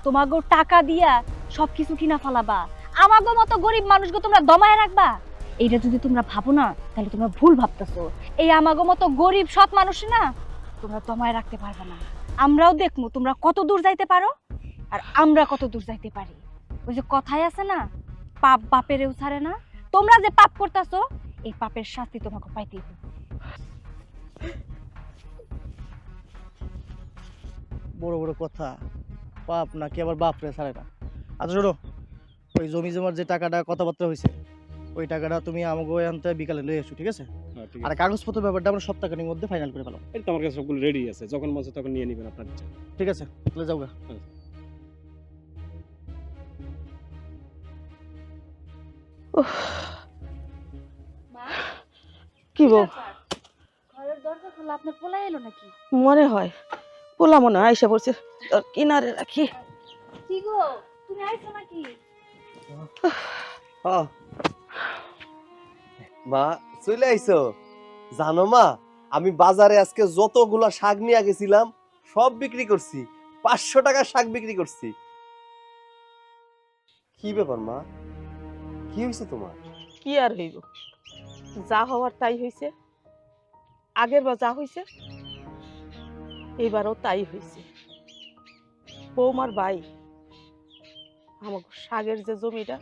C: তোমাগো টাকা দিয়া সবকিছু কিনা ফেলাবা, আমাগো মতো গরিব মানুষকে তোমরা দমায় রাখবা? এইটা যদি তোমরা ভাবো না, তাহলে তোমরা ভুল ভাবতেছো। এই আমাগো মতো গরিব সৎ মানুষ না তোমরা দমায় রাখতে পারবে না। আমরাও দেখমু তোমরা কত দূর যাইতে পারো, আর আমরা কত দূর যাইতে পারি। ওই যে কথায় আছে না, পাপ বাপেরেও ছাড়ে না। তোমরা যে পাপ করতেছো, এই পাপের শাস্তি তোমাকে পাইতেই হবে।
D: বড় বড় কথা, বাপ নাকি আবার বাপ রে ছাড়ে না। আচ্ছা শোনো, ওই জমি জমার যে টাকাটা কথাবার্তা হয়েছে, ওই টাকাটা তুমি আমাকে আনতে বিকালে লয়ে এসো, ঠিক আছে?
I: হ্যাঁ, ঠিক
D: আর
I: আছে।
D: কাগজপত্র ব্যাপারটা আমরা সপ্তাহখানির মধ্যে ফাইনাল করে ফেলাম,
I: এই তো আমার কাছে সবগুলো রেডি আছে, যখন মন চায় তখন নিয়ে নেবেন আপনার ইচ্ছা।
D: ঠিক আছে? তাহলে যাও গা।
E: কি বউ,
C: ঘরের দরজা খোলা, আপনার পোলা এলো নাকি?
E: মনে হয় পোলা মনে হয় আইসা পড়ছে, তোর কিনারে রাখি।
C: কি গো, তুমি আইছো নাকি?
B: মা চলে আইছো? জানো মা, আমি বাজারে আজকে যতগুলা শাক নিয়ে গেছিলাম সব বিক্রি করছি। 500 টাকার শাক বিক্রি করছি। কি ব্যাপার মা, কি হয়েছে তোমার?
E: কি আর হইব, যা হওয়ার তাই হইছে। আগের বার যা হইছে এইবারও তাই হইছে। বৌমার ভাই আমাকে শাকের যে জমিটা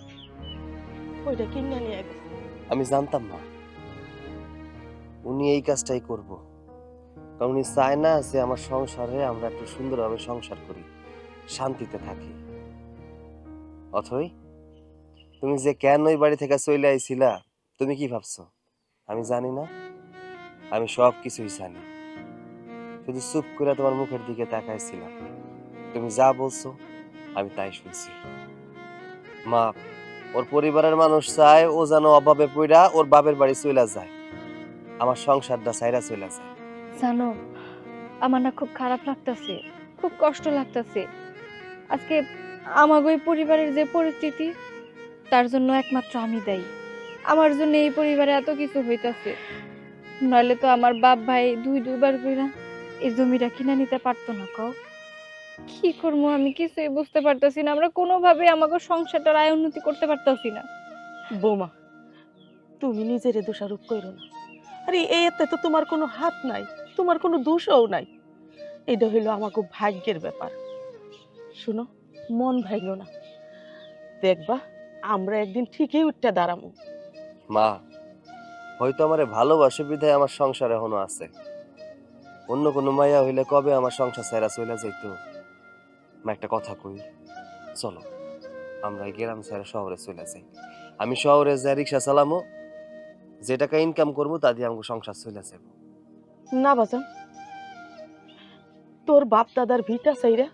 E: ওইটা কিনে নিয়ে গেছে।
B: আমি জানতাম না উনি এই কাজটাই করব, কারণ উনি চায় না যে আমার সংসারে আমরা একটু সুন্দরভাবে সংসার করি, শান্তিতে থাকি। অথই, তুমি যে কেন ওই বাড়ি থেকে চলে আইছিলা, তুমি কি ভাবছো আমি জানি না? আমি সব কিছুই জানি, শুধু চুপ করে তোমার মুখের দিকে তাকাইছিলাম। তুমি যা বলছো আমি তাই শুনছি। মা, ওর পরিবারের মানুষ চায় ও যেন অভাবে পইড়া ওর বাপের বাড়ি চলে যায়, আমার সংসারটা ছাইরা চলে যায়।
C: জানো, আমার না খুব খারাপ লাগতেছে, খুব কষ্ট লাগতেছে। আজকে আমাগো এই পরিবারের যে পরিস্থিতি, তার জন্য একমাত্র আমি দায়ী। আমার জন্য এই পরিবারে এত কিছু হইতাছে, নইলে তো আমার বাপ ভাই দুইবার কইরা এই জমিটা কিনে নিতে পারতো না। কও কি করবো আমি, কিছুই বুঝতে পারতাছি না। আমরা কোনোভাবে আমাকে সংসারটার আয় উন্নতি করতে পারতাছি না।
E: বৌমা, তুমি নিজেরে দোষারোপ করো না। আরে এতে তো তোমার কোনো হাত নাই, তোমার কোনো দোষও নাই। এটা হইলো আমাকে ভাগ্যের ব্যাপার। শুনো, মন ভাঙো না, দেখবা আমরা একদিন ঠিকই উঠতে দাঁড়াবো।
B: মা, হয়তো আমারে ভালোবাসে বিধায় আমার সংসার এখনো আছে। অন্য কোনো মাইয়া হইলে কবে আমার সংসার ছাইরা চলে যাইতো। মা, একটা কথা কই, চলো আমরা এই গ্রাম ছেড়ে শহরে চলে যাই। আমি শহরে যাই রিক্সা চালামো, যে টাকা ইনকাম করবো তা দিয়ে আমাকে সংসার চলে যাবো।
E: না বাজান, তোর বাপ দাদার ভিটা চাইরা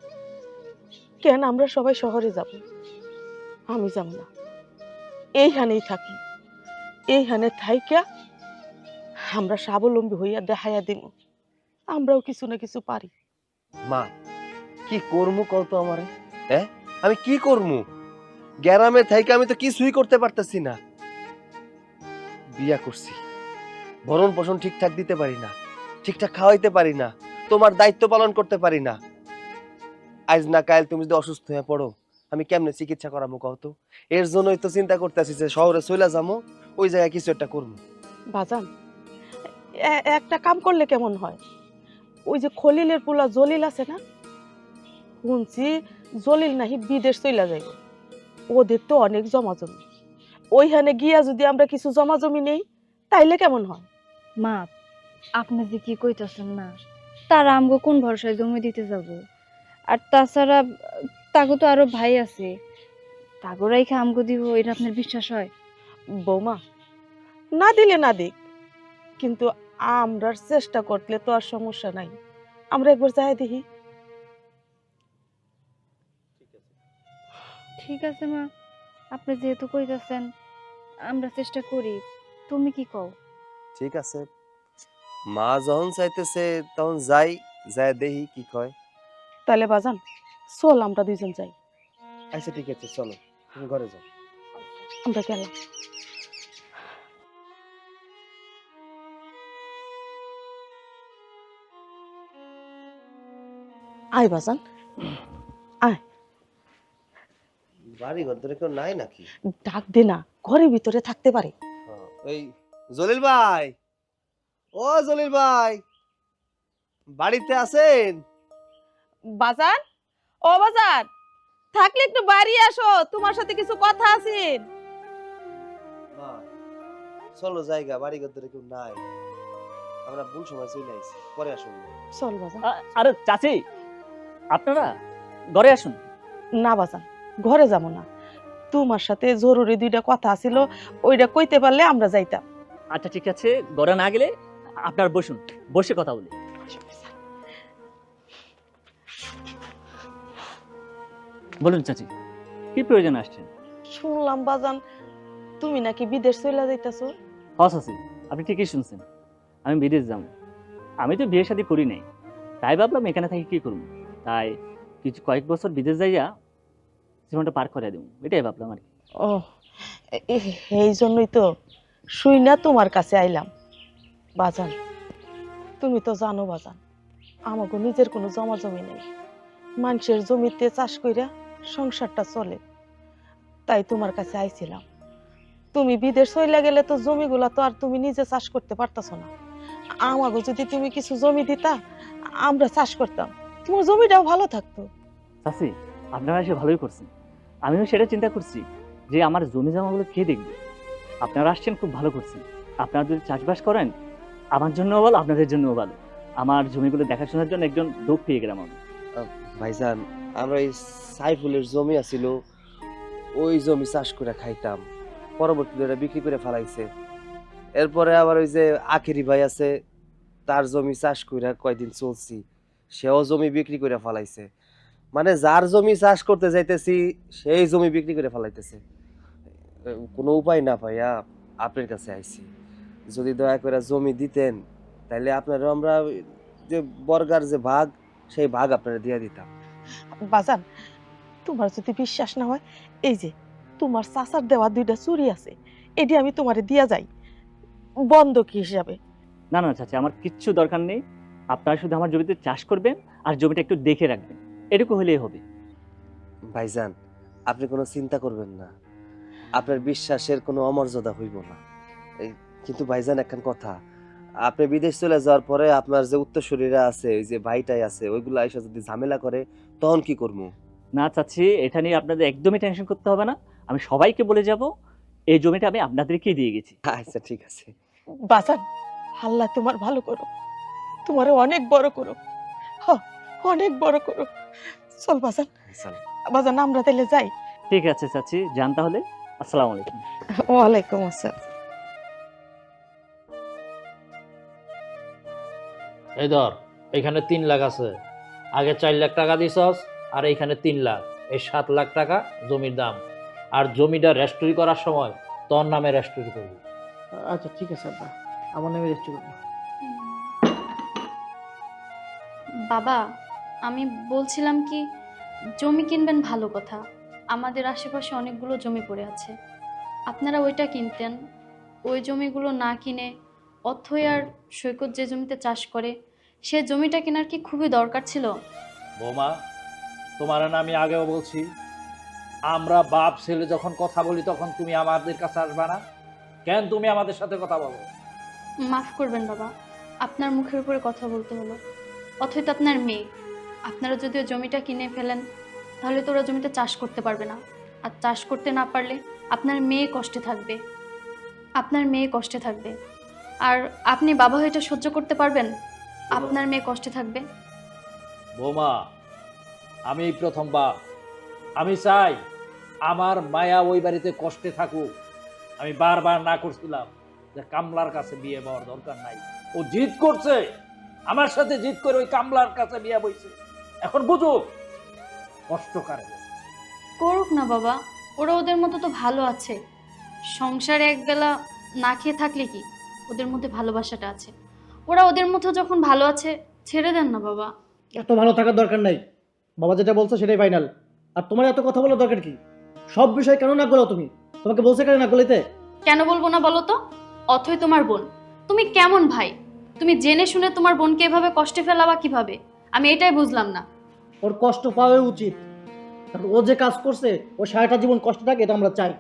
E: কেন আমরা সবাই শহরে যাব? আমি যাব না, এইখানেই থাকি। এইখানে থাইকা আমরা স্বাবলম্বী হইয়া দেখাইয়া দিব আমরাও কিছু না কিছু পারি।
B: মা, কি করমু কত আমারে? হ্যাঁ, আমি কি করমু? গ্রামে থাইকে আমি তো কিছুই করতে পারতেছি না। বিয়া করছি, ভরণ পোষণ ঠিকঠাক দিতে পারি না, ঠিকঠাক খাওয়াইতে পারি না, তোমার দায়িত্ব পালন করতে পারি না। আজ না কাল তুমি যদি অসুস্থ হয়ে পড়ো, আমি কেমনে চিকিৎসা করাবো কত? এর জন্যই তো চিন্তা করতেছি যে শহরে চলে যাবো, ওই জায়গায় কিছু একটা করবো।
E: বাজান, একটা কাম করলে কেমন হয়? ওই যে খলিলের পোলা জলিল আছে না, শুনছি জলিল নাহি বিদেশ চলে যাইব। ওদের তো অনেক জমা জমি, ওইখানে গিয়া যদি আমরা কিছু জমা জমি নেই তাইলে কেমন হয়?
C: মা, আপনি যে কি কইতাছেন না, তারা আমগো কোন ভরসায় জমি দিতে যাব? আর তাছাড়া তাগো তো আরো ভাই আছে, তাগো রাইখা আমগো দিব, এটা আপনার বিশ্বাস হয়?
E: বৌমা না দিলে না দিক, কিন্তু আমরা চেষ্টা করলে তো আর সমস্যা নাই। আমরা একবার যাই দেখি।
C: ঠিক আছে মা, আপনি যেহেতু কইতাছেন আমরা চেষ্টা করি। তুমি কি কও?
B: ঠিক আছে, মা যখন চাইতেছে তখন যাই, যাই দেখি কি কয়।
E: তাহলে বাজান চল আমরা দুইজন যাই।
B: আচ্ছা ঠিক আছে, চলো তুমি ঘরে যাও।
E: আমরা গেলাম। আয় বাজান,
B: বাড়ি ঘর ধরে কেউ নাই নাকি?
E: ডাক দে না, ঘরের ভিতরে থাকতে পারে।
B: ওই জলিল ভাই, ও জলিল ভাই, বাড়িতে আছেন?
E: বাজান, ও বাজান, থাকলে একটু বাড়ি আসো, তোমার সাথে কিছু কথা আছে।
B: মা চলো জায়গা, বাড়ি ঘর ধরে কেউ নাই, আমরা ভুল সময় চলে আইছি, পরে আসুন।
E: চল বাজান।
J: আরে চাচি, আপনারা ঘরে আসুন।
E: না বাজান, ঘরে যাবো না, তোমার সাথে জরুরি দুইটা কথা ছিল, ওইটা কইতে পারলে আমরা যাইতাম।
J: আচ্ছা ঠিক আছে, ঘরে না গেলে আপনার বসুন, বসে কথা বলি। বলুন চাচি, কি প্রয়োজন আসছেন?
E: শুনলাম বাজান তুমি নাকি বিদেশ চলে যাইতাছো।
J: হস আছে, আপনি ঠিকই শুনছেন, আমি বিদেশ যাব। আমি তো বিয়ে শাদী করি নাই, তাই ভাবলাম এখানে থাকি কি করবো, তাই কিছু কয়েক বছর বিদেশ যাইয়া জীবনটা পার করে দেবো, এটাই ভাবলাম আর কি।
E: ও এই জন্যই তো শুই না তোমার কাছে আইলাম। বাজান তুমি তো জানো বাজান, আমাকে নিজের কোনো জমা জমি নেই, মানুষের জমিতে চাষ কইরা সংসারটা চলে, তাই তোমার কাছে আইছিলাম। তুমি বিদেশ চলে গেলে তো জমিগুলা তো আর তুমি নিজে চাষ করতে পারতাছো না, আমাকে যদি তুমি কিছু জমি দিতা আমরা চাষ করতাম, তোমার জমিটাও ভালো থাকতো।
J: চাচি, আপনারা এসে ভালোই করছেন, আমিও সেটা চিন্তা করছি যে আমার জমি জমাগুলো কে দেখবে। আপনারা আসছেন, খুব ভালো করছেন। আপনারা যদি চাষবাস করেন আমার জন্যও ভালো, আপনাদের জন্যও ভালো। আমার জমিগুলো দেখাশোনার জন্য একজন লোক পেয়ে গেলাম আমি।
B: ভাইজান, আমরা এই সাইফুলের জমি আছিল, ওই জমি চাষ করে খাইতাম, পরবর্তীতে ওটা বিক্রি করে ফেলাইছে। এরপরে আবার ওই যে আখেরি ভাই আছে, তার জমি চাষ করে কয়দিন চলছি, সেও জমি বিক্রি করে ফেলাইছে। মানে যার জমি চাষ করতে যাইতেছি সেই জমি বিক্রি করে ফেলাইতেছে। কোনো উপায় না পাইয়া আপনার কাছে আইছি, যদি দয়া করে জমি দিতেন তাহলে আপনারও আমরা যে বর্গার যে ভাগ, সেই ভাগ আপনারা দিয়ে দিতাম।
E: বাজান তোমার যদি বিশ্বাস না হয়, এই যে তোমার চাচার দেওয়া দুইটা চুরি আছে, এটি আমি তোমারে দিয়া যাই বন্ধকি হিসাবে।
J: না না চাচা, আমার কিচ্ছু দরকার নেই, আপনারা শুধু আমার জমিতে চাষ করবেন আর জমিটা একটু দেখে রাখবেন, এটুকু হলেই হবে।
B: ভাইজান, আপনি কোনো চিন্তা করবেন না, আপনার বিশ্বাসের কোনো অমর্যাদা হইব না। কিন্তু ভাইজান একখান কথা, আপনি বিদেশ চলে যাওয়ার পরে আপনার যে উত্তরসূরিরা আছে, ওই যে ভাইটাই আছে, ওইগুলো আইসা যদি ঝামেলা করে তখন কি করবো?
J: না চাচ্ছি, এটা নিয়ে আপনাদের একদমই টেনশন করতে হবে না, আমি সবাইকে বলে যাব এই জমিটা আমি আপনাদেরকেই দিয়ে গেছি।
B: আচ্ছা ঠিক আছে।
E: বাজান আল্লাহ তোমার ভালো করো, তোমারে অনেক বড় করো, অনেক বড় করো। চল বাজান, বাজান আমরা তাহলে যাই।
J: ঠিক আছে চাচি, যান তাহলে। আসসালামু আলাইকুম।
E: ওয়ালাইকুম আসসালাম।
F: এই ধর, এখানে 3 লাখ আছে, আগে 4 লাখ টাকা দিছস, আর এইখানে 3 লাখ, এই 7 লাখ টাকা জমির দাম। আর জমিটা রেস্ট্রি করার সময় তোর নামে রেস্ট্রি করবি।
D: আচ্ছা ঠিক আছে আব্বা, আমার নামে রেজিস্ট্রি করবো।
G: বাবা, আমি বলছিলাম কি, জমি কিনবেন ভালো কথা, আমাদের আশেপাশে অনেকগুলো জমি পড়ে আছে, আপনারা ওইটা কিনতেন। ওই জমিগুলো না কিনে অথই আর সৈকত যে জমিতে চাষ করে সে জমিটা কেনার কি খুবই দরকার ছিল?
F: বৌমা, তোমার না আমি আগেও বলছি, আমরা বাপ ছেলে যখন কথা বলি তখন তুমি আমাদের কাছে আসবা না কেন? তুমি আমাদের সাথে কথা বলো।
G: মাফ করবেন বাবা, আপনার মুখের উপরে কথা বলতে হলো। অথই তো আপনার মেয়ে, আপনারা যদি ওই জমিটা কিনে ফেলেন তাহলে তো ওরা জমিতে চাষ করতে পারবে না, আর চাষ করতে না পারলে আপনার মেয়ে কষ্টে থাকবে, আপনার মেয়ে কষ্টে থাকবে। আর আপনি বাবা হয়ে এটা সহ্য করতে পারবেন? আপনার মেয়ে কষ্টে থাকবে।
F: বৌমা, আমি প্রথম বাপ, আমি চাই আমার মায়া ওই বাড়িতে কষ্টে থাকুক, আমি বারবার না করছিলাম যে কামলার কাছে বিয়ে হওয়ার দরকার নাই। ও জিদ করছে, আমার সাথে জিদ করে ওই কামলার কাছে বিয়ে বইছে। এখন বুঝুক কষ্ট কারে।
G: করুক না বাবা, ওরা ওদের মতো তো ভালো আছে। সংসারে একবেলা না খেয়ে থাকলে কি, ওদের মধ্যে ভালোবাসাটা আছে। ওরা ওদের মতো যখন ভালো আছে, ছেড়ে দেন না বাবা।
D: এত ভালো থাকার দরকার নাই, বাবা যেটা বলছো সেটাই ফাইনাল। আর তোমার এত কথা বলার দরকার কি? সব বিষয় কেন না করো তুমি? তোমাকে বলছে কেন না করলেতে?
G: কেন বলবো না বলো তো? অথই তোমার বোন, তুমি কেমন ভাই? তুমি জেনে শুনে তোমার বোনকে এভাবে কষ্টে ফেলাবা কিভাবে? আমি এটাই বুঝলাম না।
D: ওর কষ্ট পাওয়া উচিত, কারণ ও যে কাজ করছে, ও সারাটা জীবন কষ্ট থাকে, এটা আমরা চাই।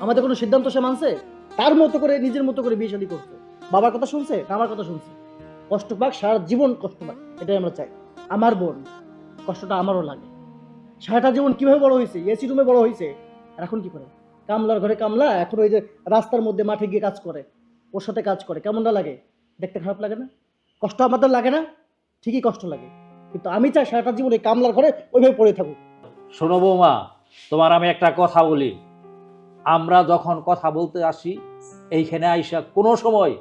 D: আমাদের কোনো সিদ্ধান্ত সে মানছে? তার মতো করে, নিজের মতো করে বিয়ে শাদী করছে। বাবার কথা শুনছে না আমার কথা শুনছে? কষ্ট পাক, সারা জীবন কষ্ট পাক, এটাই আমরা চাই। আমার বোন, কষ্টটা আমারও লাগে। সারাটা জীবন কিভাবে বড় হয়েছে, এসি রুমে বড় হয়েছে, আর এখন কি করে? কামলার ঘরে কামলা, এখন ওই যে রাস্তার মধ্যে মাঠে গিয়ে কাজ করে, ওর সাথে কাজ করে। কেমন না লাগে? দেখতে খারাপ লাগে না? কষ্ট আমাদের লাগে না? ঠিকই কষ্ট লাগে, কিন্তু আমি চাই সারাটা জীবন এই কামলার ঘরে ওইভাবে পড়ে থাকুক।
F: শোনো বৌমা, তোমার আমি একটা কথা বলি। আমরা যখন কথা বলতে আসি, এইখানে আইসা কোনো সময়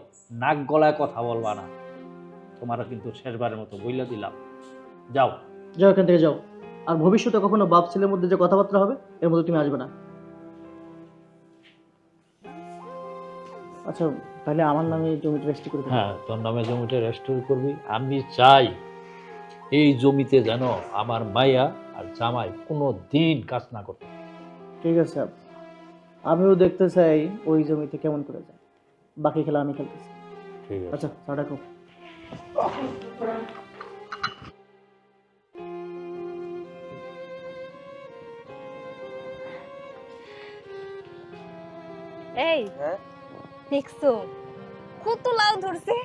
F: নাক গলায় কথা বলবা না। তোমারও কিন্তু শেষবারের মতো বইলা দিলাম, যাও।
D: যাও, এখান থেকে যাও। আর ভবিষ্যতে কখনো বাপ ছেলের মধ্যে যে কথাবার্তা হবে, এর মধ্যে তুমি আসবে না। আচ্ছা, তাহলে আমার নামে জমিটা রেজিস্ট্রি করে দেবো।
F: হ্যাঁ, তোর নামে জমিটা রেজিস্ট্রি করবি। আমি চাই এই জমিতে যেন আমার মাইয়া আর জামাই কোনো দিন কাজ না করতে।
D: ঠিক আছে, আমিও দেখতে চাই ওই জমিতে কেমন করে যায়। বাকি খেলা আমি খেলতেছি।
F: ঠিক আছে।
D: আচ্ছা, সাড়া খুব
C: এই দেখছো কত লাউ ধরছে?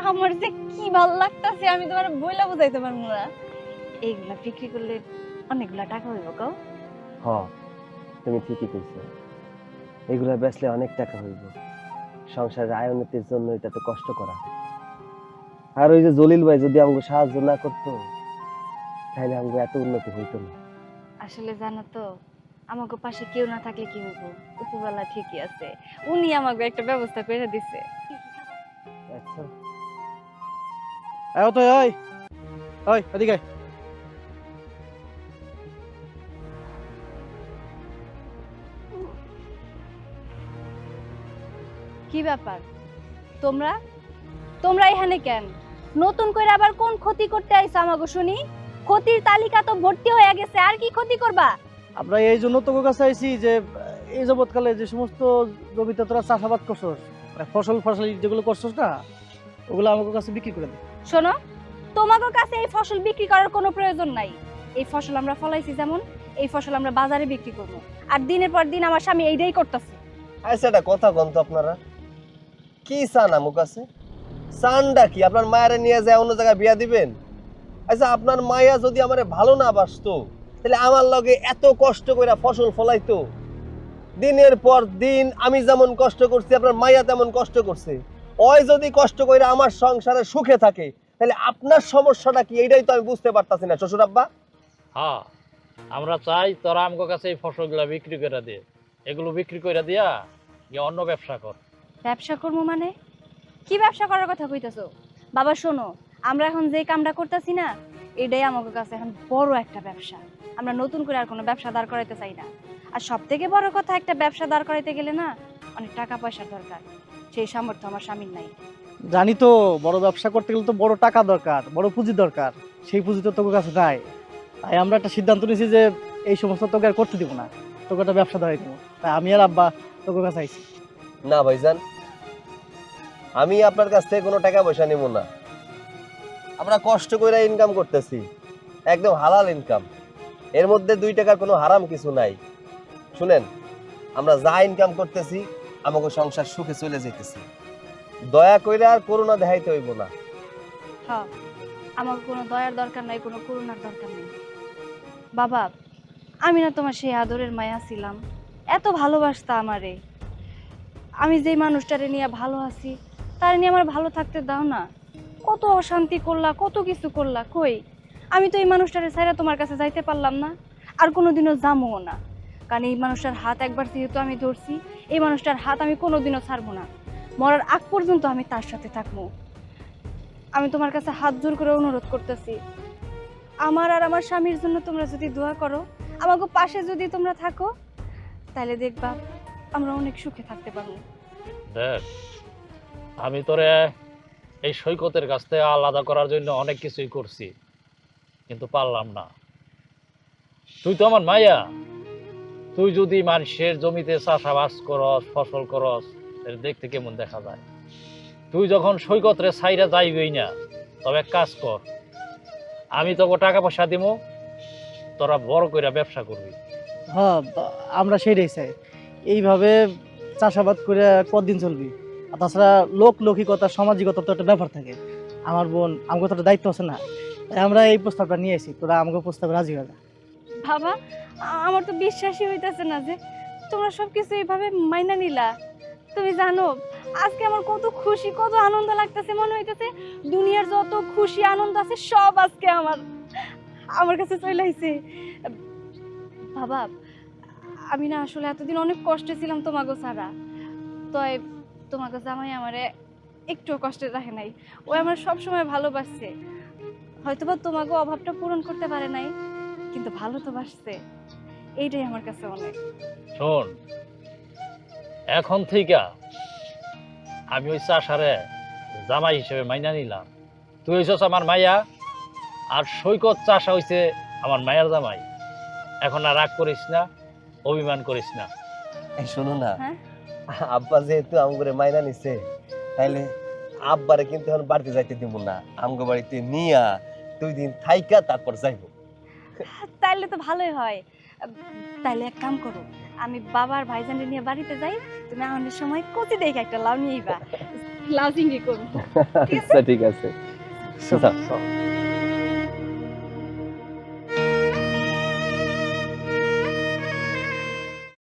C: আমার যে কি ভালো লাগতাছে, আমি তোমার বইলা বুঝাইতে পারবো না। এইগুলা বিক্রি করলে অনেকগুলা টাকা হইব কও?
B: হ, তুমি ঠিকই কইছো। এগুলা বেচলে অনেক টাকা হইব। সংসারের আয় উন্নতির জন্য এটাতে কষ্ট করা। আর ওই যে জলিল ভাই যদি আমাকে সাহায্য না করতো, তাহলে আমাকে এত উন্নতি হইতো না।
C: আসলে জানো তো, আমাকে পাশে কেউ না থাকলে কি হইব? উপরওয়ালা ঠিকই আছে, উনি আমাকে একটা ব্যবস্থা করে দিছে।
B: আচ্ছা,
D: আয় তো, আয় আয় এদিকে আয়।
C: কি ব্যাপার? তোমরা তোমরা এখানে কেন? নতুন করে আবার কোন ক্ষতি করতে আইছো আমাকে শুনি? ক্ষতির তালিকা তো ভর্তি হয়ে গেছে, আর কি ক্ষতি করবা?
D: আমরা এই জন্য তোর কাছে আইছি যে এই যাবৎকালে যে সমস্ত জমিতে তোরা চাষাবাদ করছস, মানে ফসল যেগুলো করছস না, ওগুলো আমাদের কাছে বিক্রি করে দে।
C: শোনো, তোমাদের কাছে এই ফসল বিক্রি করার কোনো প্রয়োজন নাই। এই ফসল আমরা ফলাইছি যেমন, এই ফসল আমরা বাজারে বিক্রি করব। আর দিনের পর দিন আমার স্বামী এইটাই করতেছে।
B: আচ্ছা, একটা কথা বলুন তো, আপনারা কি চান আমার কাছে? চানটা কি? আপনার মায়েরা নিয়ে যায় অন্য জায়গায় বিয়া দিবেন? আচ্ছা, আপনার মায়া যদি আমারে ভালো না বাসতো, তাহলে আমার লগে এত কষ্ট করে ফসল ফলাইতো? দিনের পর দিন আমি যেমন কষ্ট করছি, আপনার মায়া তেমন কষ্ট করছে। ওই যদি কষ্ট করে আমার সংসারে সুখে থাকে, তাহলে আপনার সমস্যাটা কি? এইটাই তো আমি বুঝতে পারতাছি না শ্বশুর আব্বা।
F: হ্যাঁ, আমরা চাই তোরা আমার কাছে এই ফসলগুলা বিক্রি করে দে। এগুলো বিক্রি করে দিয়া গিয়ে অন্য ব্যবসা কর।
C: ব্যবসা করবো মানে? কি ব্যবসা করার কথা কইতাছো? বাবা শোনো, আমরা এখন যে কামটা করতেছি না, এটাই আমাদের কাছে এখন বড় একটা ব্যবসা। আমরা নতুন করে আর কোনো ব্যবসা দাঁড় করাইতে চাই না। আর সব থেকে বড় কথা, একটা ব্যবসা দাঁড় করাইতে গেলে না অনেক টাকা পয়সার দরকার। সেই সামর্থ্য আমার স্বামীর নাই।
D: জানি তো, বড় ব্যবসা করতে গেলে তো বড় টাকা দরকার, বড় পুঁজি দরকার। সেই পুঁজি তো তোর কাছে নাই। তাই আমরা একটা সিদ্ধান্ত নিয়েছি যে এই সমস্ত তোকে আর করতে দিব না, তোকে একটা ব্যবসা ধরাই দেবো। তাই আমি আর আব্বা তোর কাছে আইছি।
B: না ভাইজান, আমি আপনার কাছ থেকে কোনো টাকা পয়সা নিব না। আমরা কষ্ট করে ইনকাম করতেছি, একদম হালাল ইনকাম। এর মধ্যে 2 টাকার কোনো হারাম কিছু নাই। শুনেন, আমরা যা ইনকাম করতেছি, আমাকে সংসার সুখে চলে যেতেছি। দয়া কইরা আর করুণা দেখাইতে হইব না।
C: হ্যাঁ, আমার কোনো দয়ার দরকার নাই, কোনো করুণার দরকার নেই। বাবা, আমি না তোমার সেই আদরের মায়া ছিলাম, এত ভালোবাসতা আমারে। আমি যেই মানুষটারে নিয়ে ভালো আছি, তার নিয়ে আমার ভালো থাকতে দাও না। কত অশান্তি করলা, কত কিছু করলা, কই আমি তো এই মানুষটারে ছাইরা তোমার কাছে যাইতে পারলাম না, আর কোনোদিনও যামও না। কারণ এই মানুষটার হাত একবার যেহেতু আমি ধরছি, এই মানুষটার হাত আমি কোনোদিনও ছাড়বো না। মরার আগ পর্যন্ত আমি তার সাথে থাকবো। আমি তোমার কাছে হাত জোর করে অনুরোধ করতেছি, আমার আর আমার স্বামীর জন্য তোমরা যদি দোয়া করো, আমাকে পাশে যদি তোমরা থাকো, তাহলে দেখবা আমরা অনেক সুখে থাকতে পারবো।
F: দেখ, আমি তোরে এই সৈকতের কাছ থেকে আলাদা করার জন্য অনেক কিছুই করছি, কিন্তু পারলাম না। তুই তো আমার মাইয়া, তুই যদি মানুষের জমিতে চাষাবাস করস, ফসল করস, এটা দেখতে কেমন দেখা যায়। তুই যখন সৈকতরে ছাইরা যাইবই না, তবে এক কাজ কর, আমি তোকে টাকা পয়সা দিব, তোরা বড় কইরা ব্যবসা করবি।
D: হ্যাঁ, আমরা সেটাই চাই। এইভাবে চাষাবাদ করে কতদিন চলবি? আর তাছাড়া লৌকিকতা, সামাজিকতা তো একটা ব্যাপার থাকে। আমার বোন আমাকে তো একটা দায়িত্ব আছে না, তাই আমরা এই প্রস্তাবটা নিয়ে এসেছি। তোরা আমাকে প্রস্তাবে রাজি হয়ে যা।
C: বাবা, আমার তো বিশ্বাসই হইতাছে না যে তোমরা সবকিছু এইভাবে মাইনা নিলা। তুমি জানো আজকে আমার কত খুশি, কত আনন্দ লাগতেছে। মনে হইতেছে দুনিয়ার যত খুশি আনন্দ আছে সব আজকে আমার কাছে চলে আইছে। বাবা, আমি না আসলে এতদিন অনেক কষ্টে ছিলাম তোমাকে ছাড়া। তাই তোমাকে জামাই আমারে একটুও কষ্টে রাখে নাই। ও আমার সবসময় ভালোবাসছে। হয়তোবা তোমাকে অভাবটা পূরণ করতে পারে নাই, কিন্তু ভালো তো বাসছে। এইটাই আমার কাছে অনেক।
F: শোন, এখন থেকে আমি ওই চাষারে জামাই হিসেবে মাইনা নিলাম। তুই হইছস আমার মাইয়া, আর সৈকত চাষা হইছে আমার মায়ের জামাই। এখন আর রাগ করিস না, অভিমান করিস না।
B: এই শোনো না,
C: হ্যাঁ?
B: আব্বা যেহেতু আমগরে মাইনা নিছে, তাইলে আব্বারে কিন্তু এখন বাড়িতে যাইতে দিব না। আমগো বাড়িতে নিয়া 2 দিন থাইকা তারপর যাইবো।
C: তাইলে তো ভালোই হয়। তাইলে এক কাম করো, আমি বাবার ভাইজানকে নিয়ে বাড়িতে যাই, তুমি আমাদের সময় কচি দেখে একটা লাউ নিয়ে আইবা, লাউ চিংড়ি করবো।
B: আচ্ছা ঠিক আছে।
D: চল।